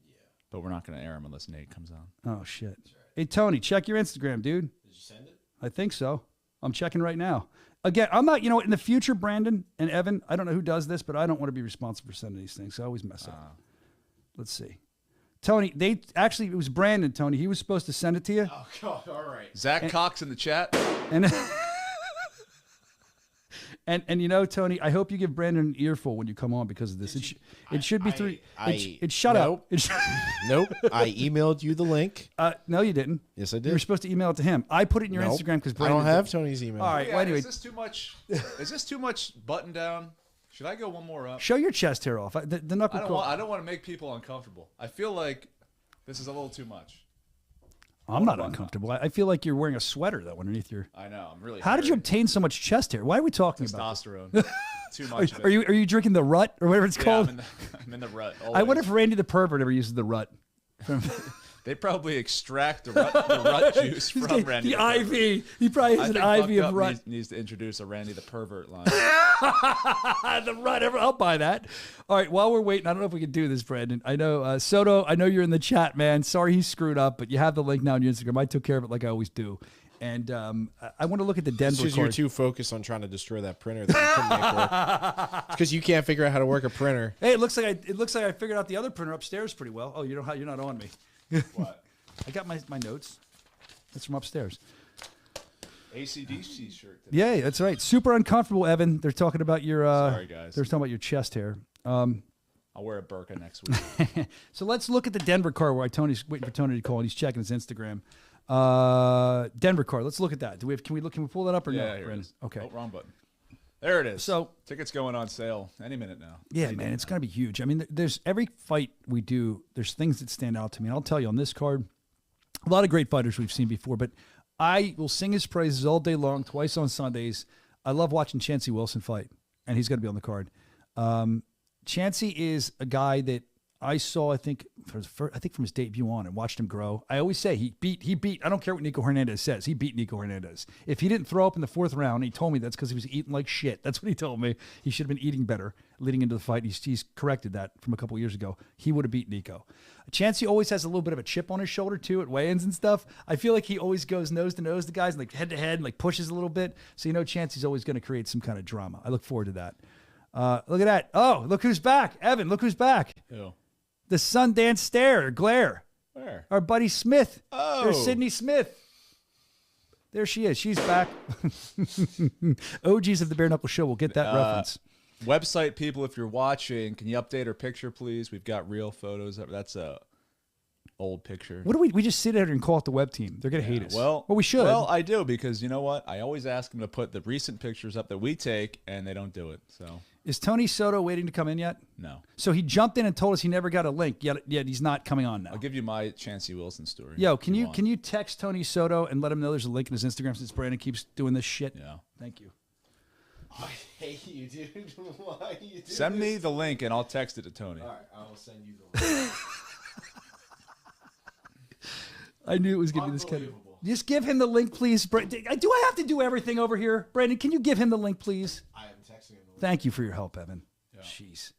Speaker 3: Yeah. But we're not going to air them unless Nate comes on.
Speaker 1: Oh, shit. Right. Hey, Tony, check your Instagram, dude.
Speaker 4: Did you send it?
Speaker 1: I think so. I'm checking right now. Again, I'm not, in the future, Brandon and Evan, I don't know who does this, but I don't want to be responsible for sending these things, so I always mess up. Let's see. Tony, it was Brandon, Tony. He was supposed to send it to you.
Speaker 4: Oh, God, all right.
Speaker 3: Zach Cox in the chat.
Speaker 1: And Tony, I hope you give Brandon an earful when you come on because of this. It should be three. Shut up.
Speaker 4: Nope. I emailed you the link.
Speaker 1: No, you didn't.
Speaker 4: Yes, I did.
Speaker 1: You were supposed to email it to him. I put it in your Instagram because
Speaker 4: I don't have Tony's email.
Speaker 1: All right.
Speaker 3: Yeah,
Speaker 1: well, anyway,
Speaker 3: is this too much? Is this too much button down? Should I go one more up?
Speaker 1: Show your chest hair off. The knuckle.
Speaker 3: I don't want to make people uncomfortable. I feel like this is a little too much.
Speaker 1: I'm not uncomfortable. I feel like you're wearing a sweater though underneath your.
Speaker 3: I know. I'm really.
Speaker 1: How did you obtain so much chest hair? Why are we talking about
Speaker 3: testosterone? Too much.
Speaker 1: Are you drinking the rut or whatever it's called?
Speaker 3: I'm in the rut. Always.
Speaker 1: I wonder if Randy the pervert ever uses the rut.
Speaker 3: They probably extract the rut juice from Randy.
Speaker 1: The IV. He probably has an IV of rut.
Speaker 3: Needs to introduce a Randy the pervert line.
Speaker 1: The rut. I'll buy that. All right. While we're waiting, I don't know if we can do this, Brandon. I know Soto. I know you're in the chat, man. Sorry he screwed up, but you have the link now on your Instagram. I took care of it like I always do. And I want to look at the Denver card.
Speaker 4: You're too focused on trying to destroy that printer that you couldn't make work. It's because you can't figure out how to work a printer.
Speaker 1: Hey, it looks like I figured out the other printer upstairs pretty well. Oh, you're not on me.
Speaker 3: What?
Speaker 1: I got my notes. That's from upstairs.
Speaker 3: AC/DC shirt.
Speaker 1: Yeah, that's right. Super uncomfortable, Evan. They're talking about your.
Speaker 3: Sorry, guys.
Speaker 1: They're talking about your chest hair.
Speaker 3: I'll wear a burqa next week.
Speaker 1: So let's look at the Denver card where Tony's waiting for Tony to call and he's checking his Instagram. Denver card. Let's look at that. Can we pull that up or no?
Speaker 3: Here it is.
Speaker 1: Okay.
Speaker 3: Oh, wrong button. There it is.
Speaker 1: So
Speaker 3: tickets going on sale any minute now.
Speaker 1: Yeah, man, it's gonna be huge. I mean, there's every fight we do. There's things that stand out to me. And I'll tell you on this card, a lot of great fighters we've seen before, but I will sing his praises all day long, twice on Sundays. I love watching Chancey Wilson fight, and he's going to be on the card. Chancey is a guy that I saw, I think from his debut on and watched him grow. I always say he beat. I don't care what Nico Hernandez says. He beat Nico Hernandez. If he didn't throw up in the fourth round, he told me that's because he was eating like shit. That's what he told me. He should have been eating better leading into the fight. He's corrected that from a couple of years ago. He would have beat Nico. Chancey always has a little bit of a chip on his shoulder too at weigh-ins and stuff. I feel like he always goes nose to nose to guys and like head to head and like pushes a little bit. So Chancey's always going to create some kind of drama. I look forward to that. Look at that. Oh, look who's back. Evan, look who's back.
Speaker 3: Ew.
Speaker 1: The Sundance Stare, or Glare.
Speaker 3: Where?
Speaker 1: Our buddy Smith.
Speaker 3: Oh.
Speaker 1: There's Sydney Smith. There she is. She's back. OGs of the Bare Knuckle Show will get that reference.
Speaker 3: Website people, if you're watching, can you update our picture, please? We've got real photos. That's a old picture.
Speaker 1: What do we just sit there and call it the web team? They're going to hate us.
Speaker 3: Well,
Speaker 1: we should.
Speaker 3: Well, I do, because you know what? I always ask them to put the recent pictures up that we take, and they don't do it. So
Speaker 1: is Tony Soto waiting to come in yet?
Speaker 3: No.
Speaker 1: So he jumped in and told us he never got a link, yet he's not coming on now.
Speaker 3: I'll give you my Chancey Wilson story.
Speaker 1: Yo, can you text Tony Soto and let him know there's a link in his Instagram since Brandon keeps doing this shit?
Speaker 3: Yeah.
Speaker 1: Thank you.
Speaker 4: I hate you, dude. Why you do
Speaker 3: Send me the link, and I'll text it to Tony.
Speaker 4: All right, I will send you the link.
Speaker 1: I knew it was going to be this kind of. Just give him the link, please. Do I have to do everything over here? Brandon, can you give him the link, please?
Speaker 4: I am texting him the link.
Speaker 1: Thank you for your help, Evan. Yeah. Jeez.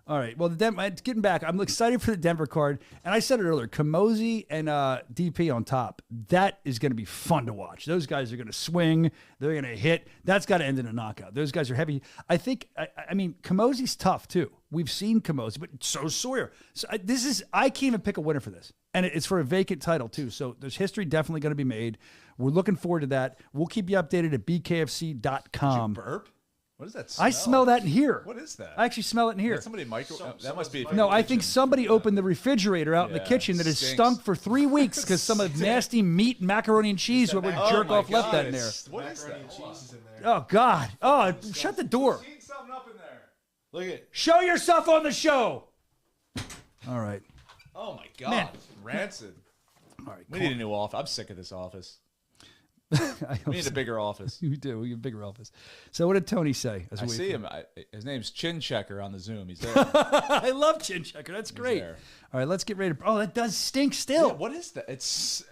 Speaker 1: All right. Well, getting back, I'm excited for the Denver card. And I said it earlier, Camozzi and DP on top. That is going to be fun to watch. Those guys are going to swing. They're going to hit. That's got to end in a knockout. Those guys are heavy. I think, I mean, Camozzi's tough, too. We've seen Camozzi, but so's Sawyer. So I can't even pick a winner for this. And it's for a vacant title, too. So there's history definitely going to be made. We're looking forward to that. We'll keep you updated at bkfc.com.
Speaker 3: Did you burp? What is that smell?
Speaker 1: I smell that in here.
Speaker 3: What is that?
Speaker 1: I actually smell it in here.
Speaker 3: Did somebody that must be.
Speaker 1: No, I think somebody opened the refrigerator out in the kitchen that has
Speaker 3: stinks.
Speaker 1: stunk for 3 weeks because some of the nasty meat, macaroni and cheese, whatever jerk off left that in there.
Speaker 3: What is that?
Speaker 1: Oh God! Oh, shut the door.
Speaker 3: Something up in there.
Speaker 4: Look at
Speaker 1: Show yourself on the show. All right.
Speaker 3: Oh my God!
Speaker 1: Man.
Speaker 3: Rancid.
Speaker 1: All right.
Speaker 3: We need a new office. I'm sick of this office.
Speaker 1: I
Speaker 3: We need a bigger office.
Speaker 1: We do. We need a bigger office. So what did Tony say?
Speaker 3: I see him. His name's Chin Checker on the Zoom. He's there.
Speaker 1: I love Chin Checker. That's great.
Speaker 3: there.
Speaker 1: All right, let's get ready to. Oh, that does stink still.
Speaker 3: Yeah, what is that? It's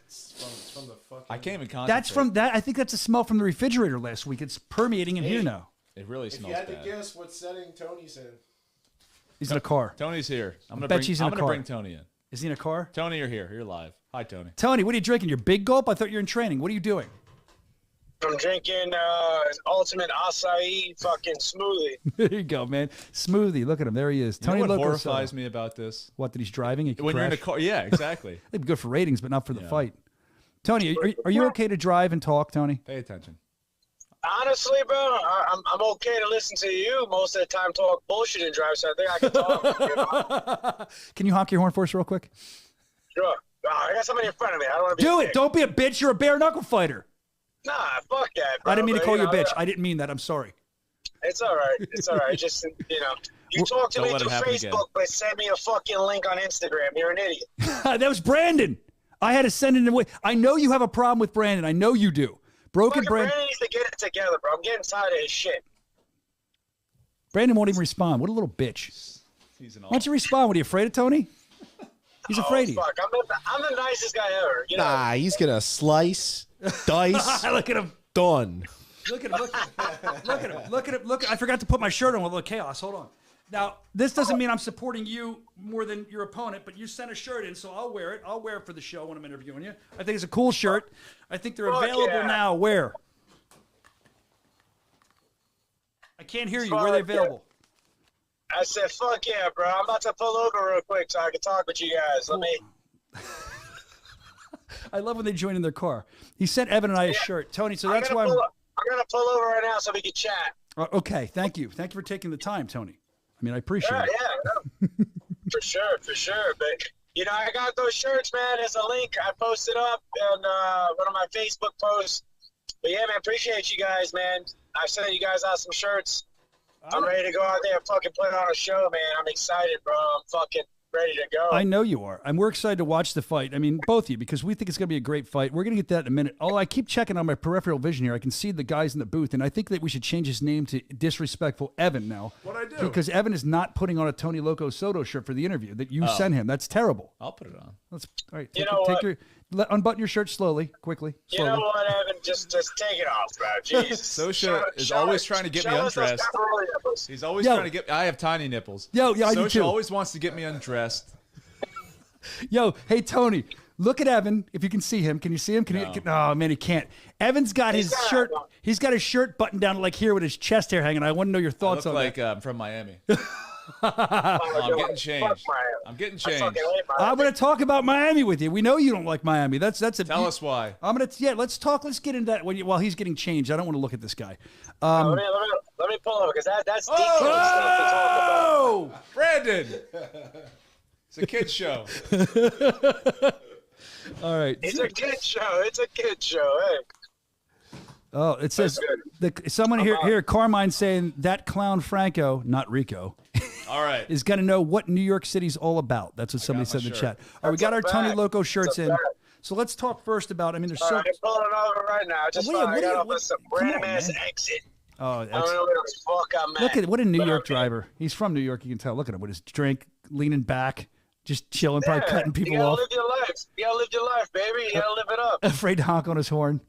Speaker 4: from the fucking.
Speaker 3: I can't even concentrate.
Speaker 1: That's from that. I think that's a smell from the refrigerator last week. It's permeating in here now.
Speaker 3: It really
Speaker 4: If
Speaker 3: smells
Speaker 4: you had
Speaker 3: bad.
Speaker 4: to guess what setting Tony's in.
Speaker 1: He's in a car.
Speaker 3: Tony's here. I'm gonna
Speaker 1: bet
Speaker 3: bring.
Speaker 1: she's in
Speaker 3: I'm
Speaker 1: a
Speaker 3: gonna
Speaker 1: car.
Speaker 3: bring Tony in.
Speaker 1: Is he in a car?
Speaker 3: Tony, you're here. You're live. Hi, Tony.
Speaker 1: Tony, what are you drinking? Your big gulp? I thought you were in training. What are you doing?
Speaker 11: I'm drinking an ultimate acai fucking smoothie.
Speaker 1: There you go, man. Smoothie. Look at him. There he is.
Speaker 3: You know
Speaker 1: Tony
Speaker 3: what
Speaker 1: Loco
Speaker 3: horrifies
Speaker 1: Soto.
Speaker 3: me about this?
Speaker 1: What, that he's driving? He could
Speaker 3: When you're in a
Speaker 1: crash?
Speaker 3: car. Yeah, exactly.
Speaker 1: It'd be good for ratings, but not for the
Speaker 3: Yeah.
Speaker 1: fight. Tony, are you okay to drive and talk, Tony?
Speaker 3: Pay attention.
Speaker 11: Honestly, bro, I'm okay to listen to you most of the time talk bullshit and drive, so I think I can talk. You know?
Speaker 1: Can you honk your horn for us real quick?
Speaker 11: Sure. I got somebody in front of me. I don't want to be
Speaker 1: Do
Speaker 11: a
Speaker 1: it.
Speaker 11: dick.
Speaker 1: Don't be a bitch. You're a bare knuckle fighter.
Speaker 11: Nah, fuck that, bro.
Speaker 1: I didn't mean to
Speaker 11: but,
Speaker 1: call you a
Speaker 11: know,
Speaker 1: bitch. I didn't mean that. I'm sorry.
Speaker 11: It's all right. It's all right. Just, you know, you talk to
Speaker 3: Don't
Speaker 11: me
Speaker 3: let it
Speaker 11: through
Speaker 3: happen
Speaker 11: Facebook,
Speaker 3: again.
Speaker 11: but send me a fucking link on Instagram. You're an idiot.
Speaker 1: That was Brandon. I had to send it away. I know you have a problem with Brandon. I know you do. Broken
Speaker 11: Fucking
Speaker 1: Brandon.
Speaker 11: Brandon needs to get it together, bro. I'm getting tired of his shit.
Speaker 1: Brandon won't even respond. What a little bitch.
Speaker 3: He's an
Speaker 1: Why don't you respond? What, are you afraid of Tony? He's afraid of you.
Speaker 11: Fuck, I'm the nicest guy ever. You know?
Speaker 4: Nah, he's gonna slice, dice,
Speaker 1: Look at him.
Speaker 4: done.
Speaker 1: Look at him. Look at him. Look at him. Look. I forgot to put my shirt on with a little chaos. Hold on. Now, this doesn't mean I'm supporting you more than your opponent, but you sent a shirt in, so I'll wear it. I'll wear it for the show when I'm interviewing you. I think it's a cool shirt. I think they're
Speaker 11: Fuck
Speaker 1: available
Speaker 11: yeah.
Speaker 1: now. Where? I can't hear you. Where are they
Speaker 11: Fuck yeah.
Speaker 1: available?
Speaker 11: I said, fuck yeah, bro. I'm about to pull over real quick so I can talk with you guys. Let me.
Speaker 1: I love when they join in their car. He sent Evan and I a shirt. Tony, so that's why
Speaker 11: I'm gonna pull over right now so we can chat.
Speaker 1: Okay, thank you. Thank you for taking the time, Tony. I mean, I appreciate
Speaker 11: Yeah,
Speaker 1: it.
Speaker 11: yeah, no. for sure. But you know, I got those shirts, man. There's a link I posted up on one of my Facebook posts. But yeah, man, appreciate you guys, man. I sent you guys out some shirts. I'm ready to go out there and fucking put on a show, man. I'm excited, bro. I'm fucking ready to go.
Speaker 1: I know you are. And we're excited to watch the fight. I mean, both of you, because we think it's going to be a great fight. We're going to get that in a minute. Oh, I keep checking on my peripheral vision here. I can see the guys in the booth, and I think that we should change his name to Disrespectful Evan now.
Speaker 3: What'd I do?
Speaker 1: Because Evan is not putting on a Tony Loco Soto shirt for the interview that you sent him. That's terrible.
Speaker 3: I'll put it on.
Speaker 1: Let's all right.
Speaker 11: You know what?
Speaker 1: Unbutton your shirt slowly, quickly.
Speaker 11: You
Speaker 1: Slowly.
Speaker 11: know what, Evan? Just take it off, bro. Jesus.
Speaker 3: Soscia is always trying to get me
Speaker 11: show us those
Speaker 3: undressed.
Speaker 11: pepperoni nipples.
Speaker 3: He's always
Speaker 1: Yo.
Speaker 3: trying to get. I have tiny nipples.
Speaker 1: Yo, yeah, I do
Speaker 3: Soscia
Speaker 1: too.
Speaker 3: always wants to get me undressed.
Speaker 1: Yo, hey Tony, look at Evan. If you can see him, can you see him? Oh man, he can't. Evan's got his shirt. He's got his shirt buttoned down like here with his chest hair hanging. I want to know your
Speaker 3: I
Speaker 1: thoughts
Speaker 3: look
Speaker 1: on
Speaker 3: like
Speaker 1: that.
Speaker 3: I'm from Miami. I'm getting changed. I'm getting changed.
Speaker 1: I'm going to talk about Miami with you. We know you don't like Miami. That's a.
Speaker 3: Tell us why.
Speaker 1: Let's talk. Let's get into that while he's getting changed. I don't want to look at this guy.
Speaker 11: Let me pull over because that's deep stuff to talk about.
Speaker 3: Oh, Brandon. It's a kid's show.
Speaker 1: All right.
Speaker 11: It's a kid show. It's a kid show. Hey.
Speaker 1: Oh, it says someone here, Carmine saying that clown Franco, not Rico,
Speaker 3: All right.
Speaker 1: is going to know what New York City's all about. That's what somebody said in the chat. All right, we got our Tony Loco shirts in. So let's talk first about. I mean, there's so.
Speaker 11: I'm pulling over right now. Just I got off some random ass exit.
Speaker 1: Oh,
Speaker 11: I don't know where the fuck I'm at.
Speaker 1: look at what a New
Speaker 11: but
Speaker 1: York
Speaker 11: okay.
Speaker 1: driver. He's from New York. You can tell. Look at him with his drink, leaning back, just chilling, probably cutting people
Speaker 11: you gotta
Speaker 1: off.
Speaker 11: live your life. You gotta live your life, baby. You gotta live it up.
Speaker 1: Afraid to honk on his horn.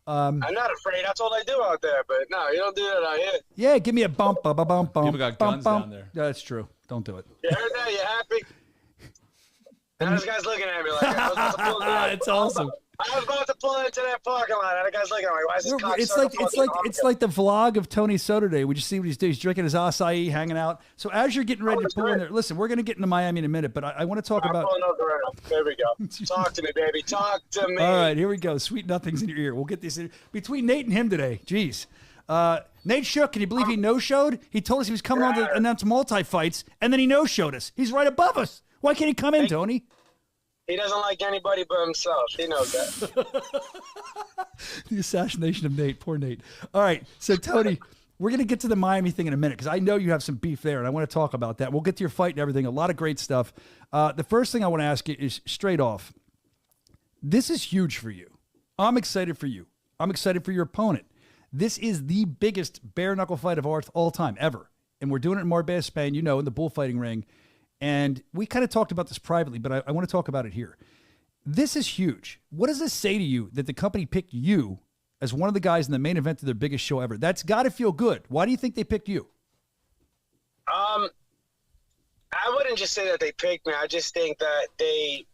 Speaker 11: I'm not afraid. That's all I do out there. But no, you don't do that out here.
Speaker 1: Yeah, give me a bump, bump, bump, bump.
Speaker 3: People got
Speaker 1: bump,
Speaker 3: guns
Speaker 1: bump.
Speaker 3: down there.
Speaker 1: Yeah, that's true. Don't do it.
Speaker 11: You heard that? You happy? And this guy's looking at me like I was about to pull into
Speaker 1: It's awesome.
Speaker 11: I was about to pull into that parking lot, and the guy's looking at me like, why is this cocksucker
Speaker 1: It's like the vlog of Tony Soto today. We just see what he's doing. He's drinking his acai, hanging out. So as you're getting ready to pull in there, listen, we're going to get into Miami in a minute, but I want to talk about.
Speaker 11: Pulling over right now. There we go. Talk to me, baby. Talk to me.
Speaker 1: All right, here we go. Sweet nothings in your ear. We'll get this in between Nate and him today. Jeez. Nate Shook, can you believe he no-showed? He told us he was coming on to announce multi-fights, and then he no-showed us. He's right above us. Why can't he come in, Tony?
Speaker 11: He doesn't like anybody but himself. He knows that.
Speaker 1: The assassination of Nate. Poor Nate. All right, so Tony, we're going to get to the Miami thing in a minute because I know you have some beef there, and I want to talk about that. We'll get to your fight and everything. A lot of great stuff. The first thing I want to ask you is straight off. This is huge for you. I'm excited for you. I'm excited for your opponent. This is the biggest bare knuckle fight of all time, ever. And we're doing it in Marbella, Spain, in the bullfighting ring. And we kind of talked about this privately, but I want to talk about it here. This is huge. What does this say to you that the company picked you as one of the guys in the main event of their biggest show ever? That's got to feel good. Why do you think they picked you?
Speaker 11: I wouldn't just say that they picked me. I just think that they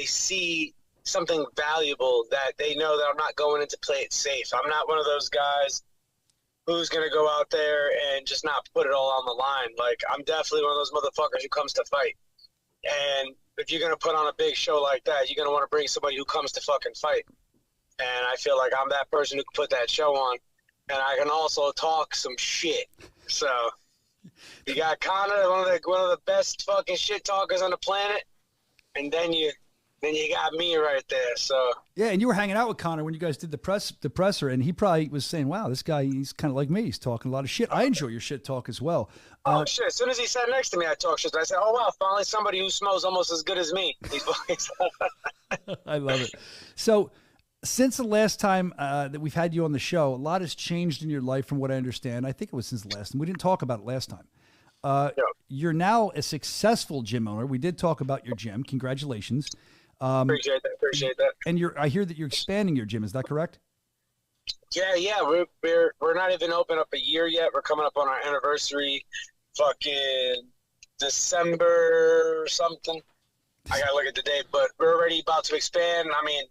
Speaker 11: see something valuable, that they know that I'm not going in to play it safe. I'm not one of those guys who's going to go out there and just not put it all on the line. Like, I'm definitely one of those motherfuckers who comes to fight. And if you're going to put on a big show like that, you're going to want to bring somebody who comes to fucking fight. And I feel like I'm that person who can put that show on. And I can also talk some shit. So you got Connor, one of the best fucking shit talkers on the planet. And then you got me right there. So
Speaker 1: yeah, and you were hanging out with Connor when you guys did the presser, and he probably was saying, "Wow, this guy, he's kind of like me. He's talking a lot of shit." I enjoy your shit talk as well.
Speaker 11: Oh shit! As soon as he sat next to me, I talked shit. I said, "Oh wow, finally somebody who smells almost as good as me."
Speaker 1: I love it. So, since the last time that we've had you on the show, a lot has changed in your life, from what I understand. I think it was since the last time. We didn't talk about it last time. You're now a successful gym owner. We did talk about your gym. Congratulations.
Speaker 11: Appreciate that.
Speaker 1: And I hear that you're expanding your gym. Is that correct?
Speaker 11: Yeah. We're not even open up a year yet. We're coming up on our anniversary, fucking December something. I gotta look at the date, but we're already about to expand. I mean,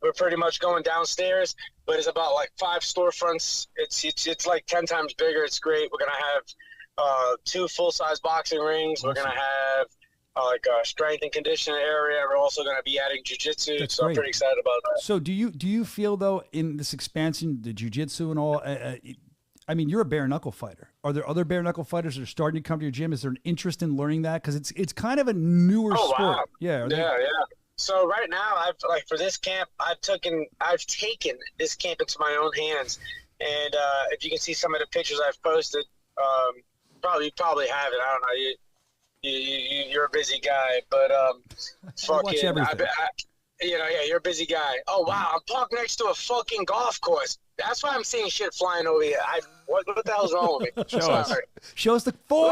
Speaker 11: we're pretty much going downstairs, but it's about like 5 storefronts. It's like 10 times bigger. It's great. We're gonna have 2 full-size boxing rings. Awesome. We're gonna have like a strength and conditioning area. We're also going to be adding jiu-jitsu, so I'm pretty excited about that.
Speaker 1: So do you feel, though, in this expansion, the jiu-jitsu and all, I mean, you're a bare knuckle fighter. Are there other bare knuckle fighters that are starting to come to your gym? Is there an interest in learning that? Because it's kind of a newer sport. Wow. Yeah.
Speaker 11: Yeah. So right now, for this camp, I've taken this camp into my own hands. And if you can see some of the pictures I've posted, you probably have it. I don't know. You're a busy guy, but
Speaker 1: watch everything.
Speaker 11: You're a busy guy. Oh wow, I'm parked next to a fucking golf course. That's why I'm seeing shit flying over here. What the hell's wrong with me?
Speaker 1: Show us the 4.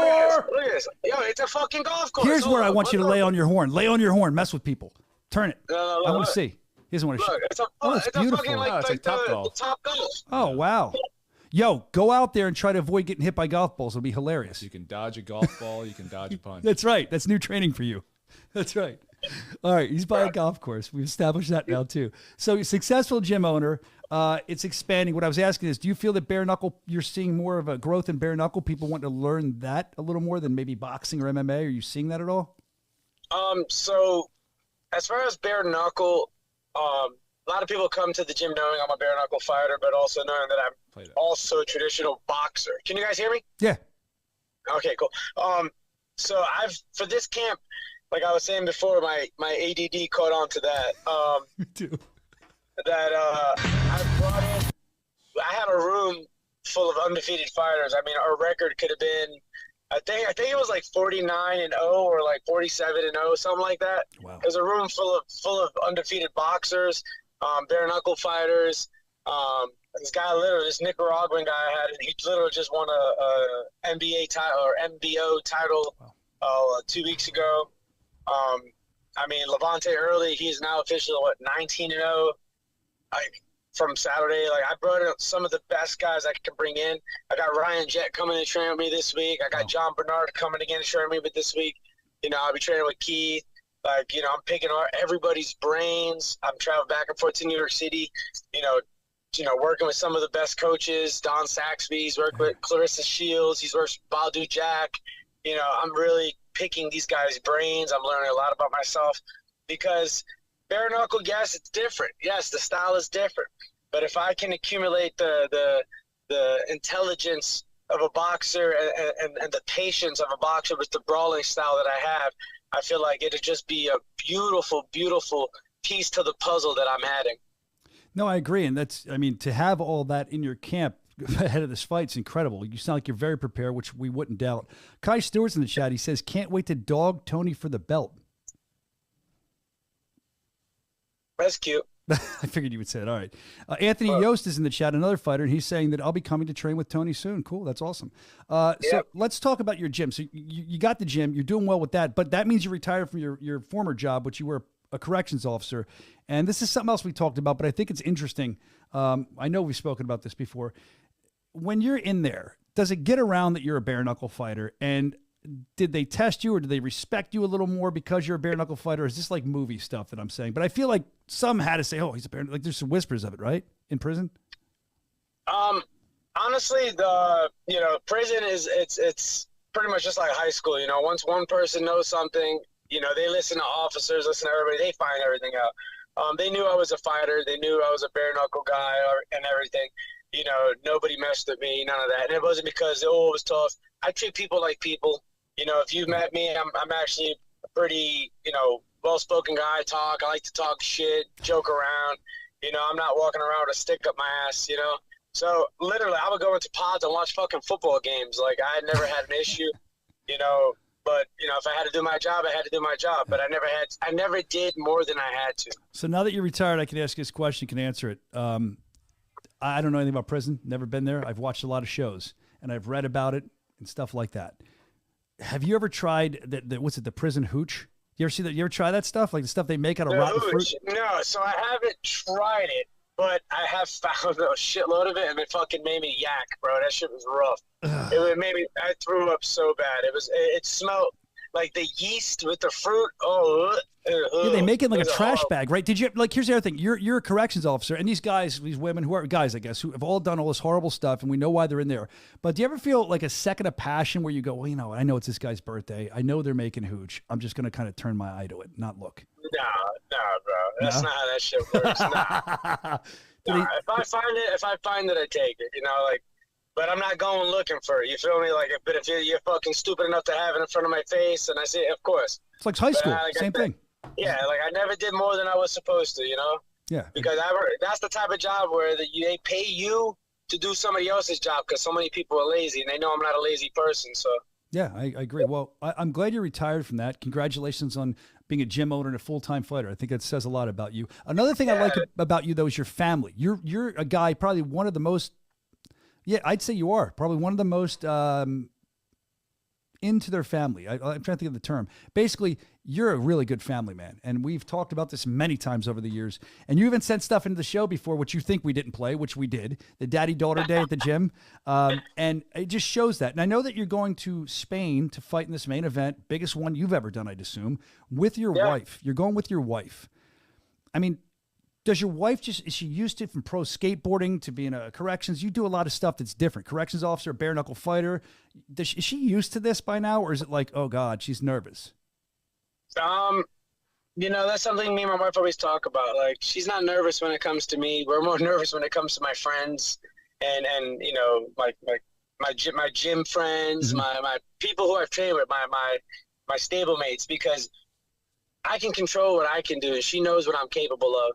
Speaker 11: Look at this. Yo, it's a fucking golf course.
Speaker 1: Here's where I want you to lay on your horn. Lay on your horn. Mess with people. Turn it.
Speaker 11: No,
Speaker 1: I want to see. He doesn't want to show.
Speaker 11: It's beautiful. It's like top golf.
Speaker 1: Oh wow. Yo, go out there and try to avoid getting hit by golf balls. It'll be hilarious.
Speaker 3: You can dodge a golf ball. You can dodge a punch.
Speaker 1: That's right. That's new training for you. That's right. All right. He's by a golf course. We've established that now, too. So, you're a successful gym owner. It's expanding. What I was asking is, do you feel that bare knuckle, you're seeing more of a growth in bare knuckle? People want to learn that a little more than maybe boxing or MMA? Are you seeing that at all?
Speaker 11: So, as far as bare knuckle, a lot of people come to the gym knowing I'm a bare knuckle fighter, but also knowing that I'm also a traditional boxer. Can you guys hear me?
Speaker 1: Yeah.
Speaker 11: Okay, cool. So for this camp, like I was saying before, my ADD caught on to that.
Speaker 1: Me too.
Speaker 11: That I had a room full of undefeated fighters. I mean, our record could have been, I think it was like 49-0 or like 47-0, something like that.
Speaker 1: Wow.
Speaker 11: There's a room full of undefeated boxers, bare knuckle fighters. This Nicaraguan guy he literally just won a NBA title or MBO title 2 weeks ago. I mean, Levante Early, he's now officially 19-0. From Saturday, I brought in some of the best guys I could bring in. I got Ryan Jett coming to train with me this week. I got John Bernard coming again to train with me this week. I'll be training with Keith. I'm picking everybody's brains. I'm traveling back and forth to New York City, working with some of the best coaches. Don Saxby, he's worked with Clarissa Shields. He's worked with Badu Jack. I'm really picking these guys' brains. I'm learning a lot about myself because bare knuckle, yes, it's different. Yes, the style is different. But if I can accumulate the the intelligence of a boxer and the patience of a boxer with the brawling style that I have, I feel like it'd just be a beautiful, beautiful piece to the puzzle that I'm adding.
Speaker 1: No, I agree. And to have all that in your camp ahead of this fight is incredible. You sound like you're very prepared, which we wouldn't doubt. Kai Stewart's in the chat. He says, can't wait to dog Tony for the belt.
Speaker 11: That's cute.
Speaker 1: I figured you would say it. All right. Anthony Yost is in the chat, another fighter, and he's saying that I'll be coming to train with Tony soon. Cool. That's awesome. So let's talk about your gym. So you got the gym. You're doing well with that, but that means you retired from your former job, which you were a corrections officer. And this is something else we talked about, but I think it's interesting. I know we've spoken about this before. When you're in there, does it get around that you're a bare knuckle fighter? And did they test you, or do they respect you a little more because you're a bare knuckle fighter? Or is this like movie stuff that I'm saying? But I feel like some had to say, "Oh, he's a bare." Like there's some whispers of it, right? In prison.
Speaker 11: Honestly, prison it's pretty much just like high school. Once one person knows something, they listen to officers, listen to everybody. They find everything out. They knew I was a fighter. They knew I was a bare knuckle guy and everything. Nobody messed with me, none of that. And it wasn't because, it was tough. I treat people like people. If you've met me, I'm actually a pretty, well-spoken guy. I like to talk shit, joke around. I'm not walking around with a stick up my ass, So literally, I would go into pods and watch fucking football games. Like, I never had an issue, But, if I had to do my job, I had to do my job. But I never did more than I had to.
Speaker 1: So now that you're retired, I can ask you this question. You can answer it. I don't know anything about prison. Never been there. I've watched a lot of shows, and I've read about it and stuff like that. Have you ever tried the prison hooch? You ever see that? You ever try that stuff? Like the stuff they make out of rotten fruit?
Speaker 11: No, so I haven't tried it, but I have found a shitload of it, and it fucking made me yak, bro. That shit was rough. I threw up so bad. It smelled like the yeast with the fruit.
Speaker 1: Yeah, they make it like a trash bag, right? Did you here's the other thing. You're a corrections officer, and these guys, these women who are guys, I guess, who have all done all this horrible stuff, and we know why they're in there. But do you ever feel like a second of passion where you go, well, I know it's this guy's birthday. I know they're making hooch. I'm just going to kind of turn my eye to it, not look.
Speaker 11: No, bro. That's not how that shit works. If I find it, I take it. But I'm not going looking for it. You feel me? Like, but if you're fucking stupid enough to have it in front of my face, and I say, of course.
Speaker 1: It's like high school, same thing.
Speaker 11: Yeah, like I never did more than I was supposed to,
Speaker 1: Yeah.
Speaker 11: Because that's the type of job where they pay you to do somebody else's job because so many people are lazy, and they know I'm not a lazy person. So.
Speaker 1: Yeah, I agree. Well, I'm glad you're retired from that. Congratulations on being a gym owner and a full-time fighter. I think that says a lot about you. Another thing I like about you, though, is your family. You're a guy, probably one of the most. Yeah, I'd say you are probably one of the most into their family. I'm trying to think of the term. Basically, you're a really good family man. And we've talked about this many times over the years. And you even sent stuff into the show before, which you think we didn't play, which we did. The daddy-daughter day at the gym. And it just shows that. And I know that you're going to Spain to fight in this main event, biggest one you've ever done, I'd assume, with your wife. You're going with your wife. I mean, does your wife is she used to from pro skateboarding to being a corrections? You do a lot of stuff that's different. Corrections officer, bare knuckle fighter. Is she used to this by now, or is it like, oh God, she's nervous?
Speaker 11: That's something me and my wife always talk about. Like, she's not nervous when it comes to me. We're more nervous when it comes to my friends and my gym friends, my people who I've trained with, my stable mates, because I can control what I can do, and she knows what I'm capable of.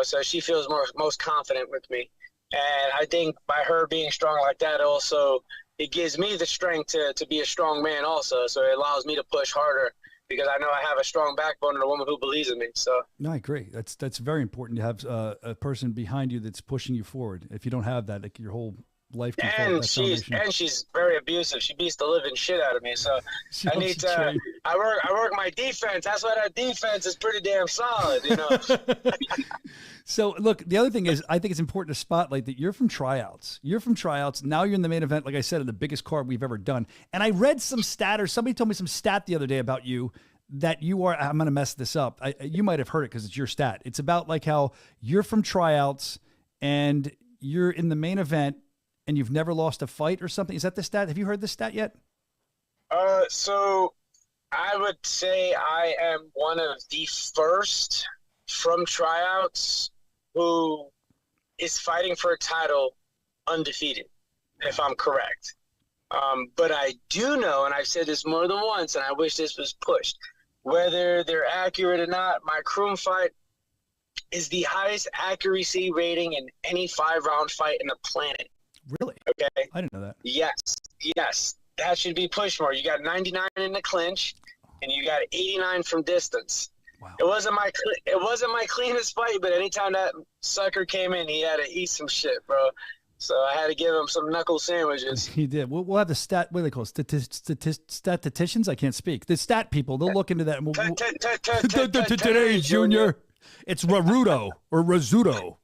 Speaker 11: So she feels most confident with me. And I think by her being strong like that also, it gives me the strength to be a strong man also. So it allows me to push harder because I know I have a strong backbone and a woman who believes in me. So
Speaker 1: no, I agree. That's very important to have a person behind you that's pushing you forward. If you don't have that, like your whole life can fall.
Speaker 11: And she's very abusive. She beats the living shit out of me. So I need to. I work my defense. That's why that defense is pretty damn solid.
Speaker 1: So look, the other thing is, I think it's important to spotlight that you're from tryouts. Now you're in the main event, like I said, of the biggest card we've ever done. And I read some stat, or somebody told me some stat the other day about you, that you are, I'm going to mess this up. You might have heard it because it's your stat. It's about like how you're from tryouts and you're in the main event and you've never lost a fight or something. Is that the stat? Have you heard this stat yet?
Speaker 11: So I would say I am one of the first from tryouts who is fighting for a title undefeated. if I'm correct. But I do know, and I've said this more than once, and I wish this was pushed, whether they're accurate or not, my Kroom fight is the highest accuracy rating in any 5-round fight in the planet.
Speaker 1: Really?
Speaker 11: Okay.
Speaker 1: I didn't know that.
Speaker 11: Yes. That should be pushed more. You got 99 in the clinch, and you got 89 from distance.
Speaker 1: Wow.
Speaker 11: It wasn't my cleanest fight, but anytime that sucker came in, he had to eat some shit, bro. So I had to give him some knuckle sandwiches.
Speaker 1: He did. We'll have the what do they call it? Statisticians? I can't speak. The stat people. They'll look into that. Today, Junior. It's Rarudo or Razudo.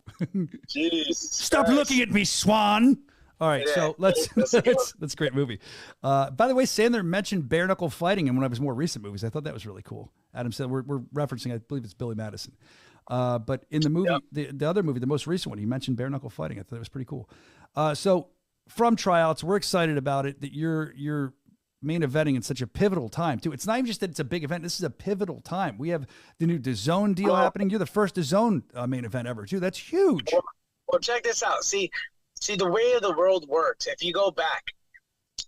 Speaker 11: Jesus.
Speaker 1: Stop looking at me, Swan. All right, so that's a great movie. By the way, Sandler mentioned bare knuckle fighting in one of his more recent movies. I thought that was really cool. Adam said we're referencing, I believe it's Billy Madison. But in the movie, the other movie, the most recent one, he mentioned bare knuckle fighting. I thought it was pretty cool. So from tryouts, we're excited about it that you're main eventing in such a pivotal time too. It's not even just that it's a big event. This is a pivotal time. We have the new DAZN deal happening. You're the first DAZN main event ever too. That's huge.
Speaker 11: Well, check this out. See the way of the world works. If you go back,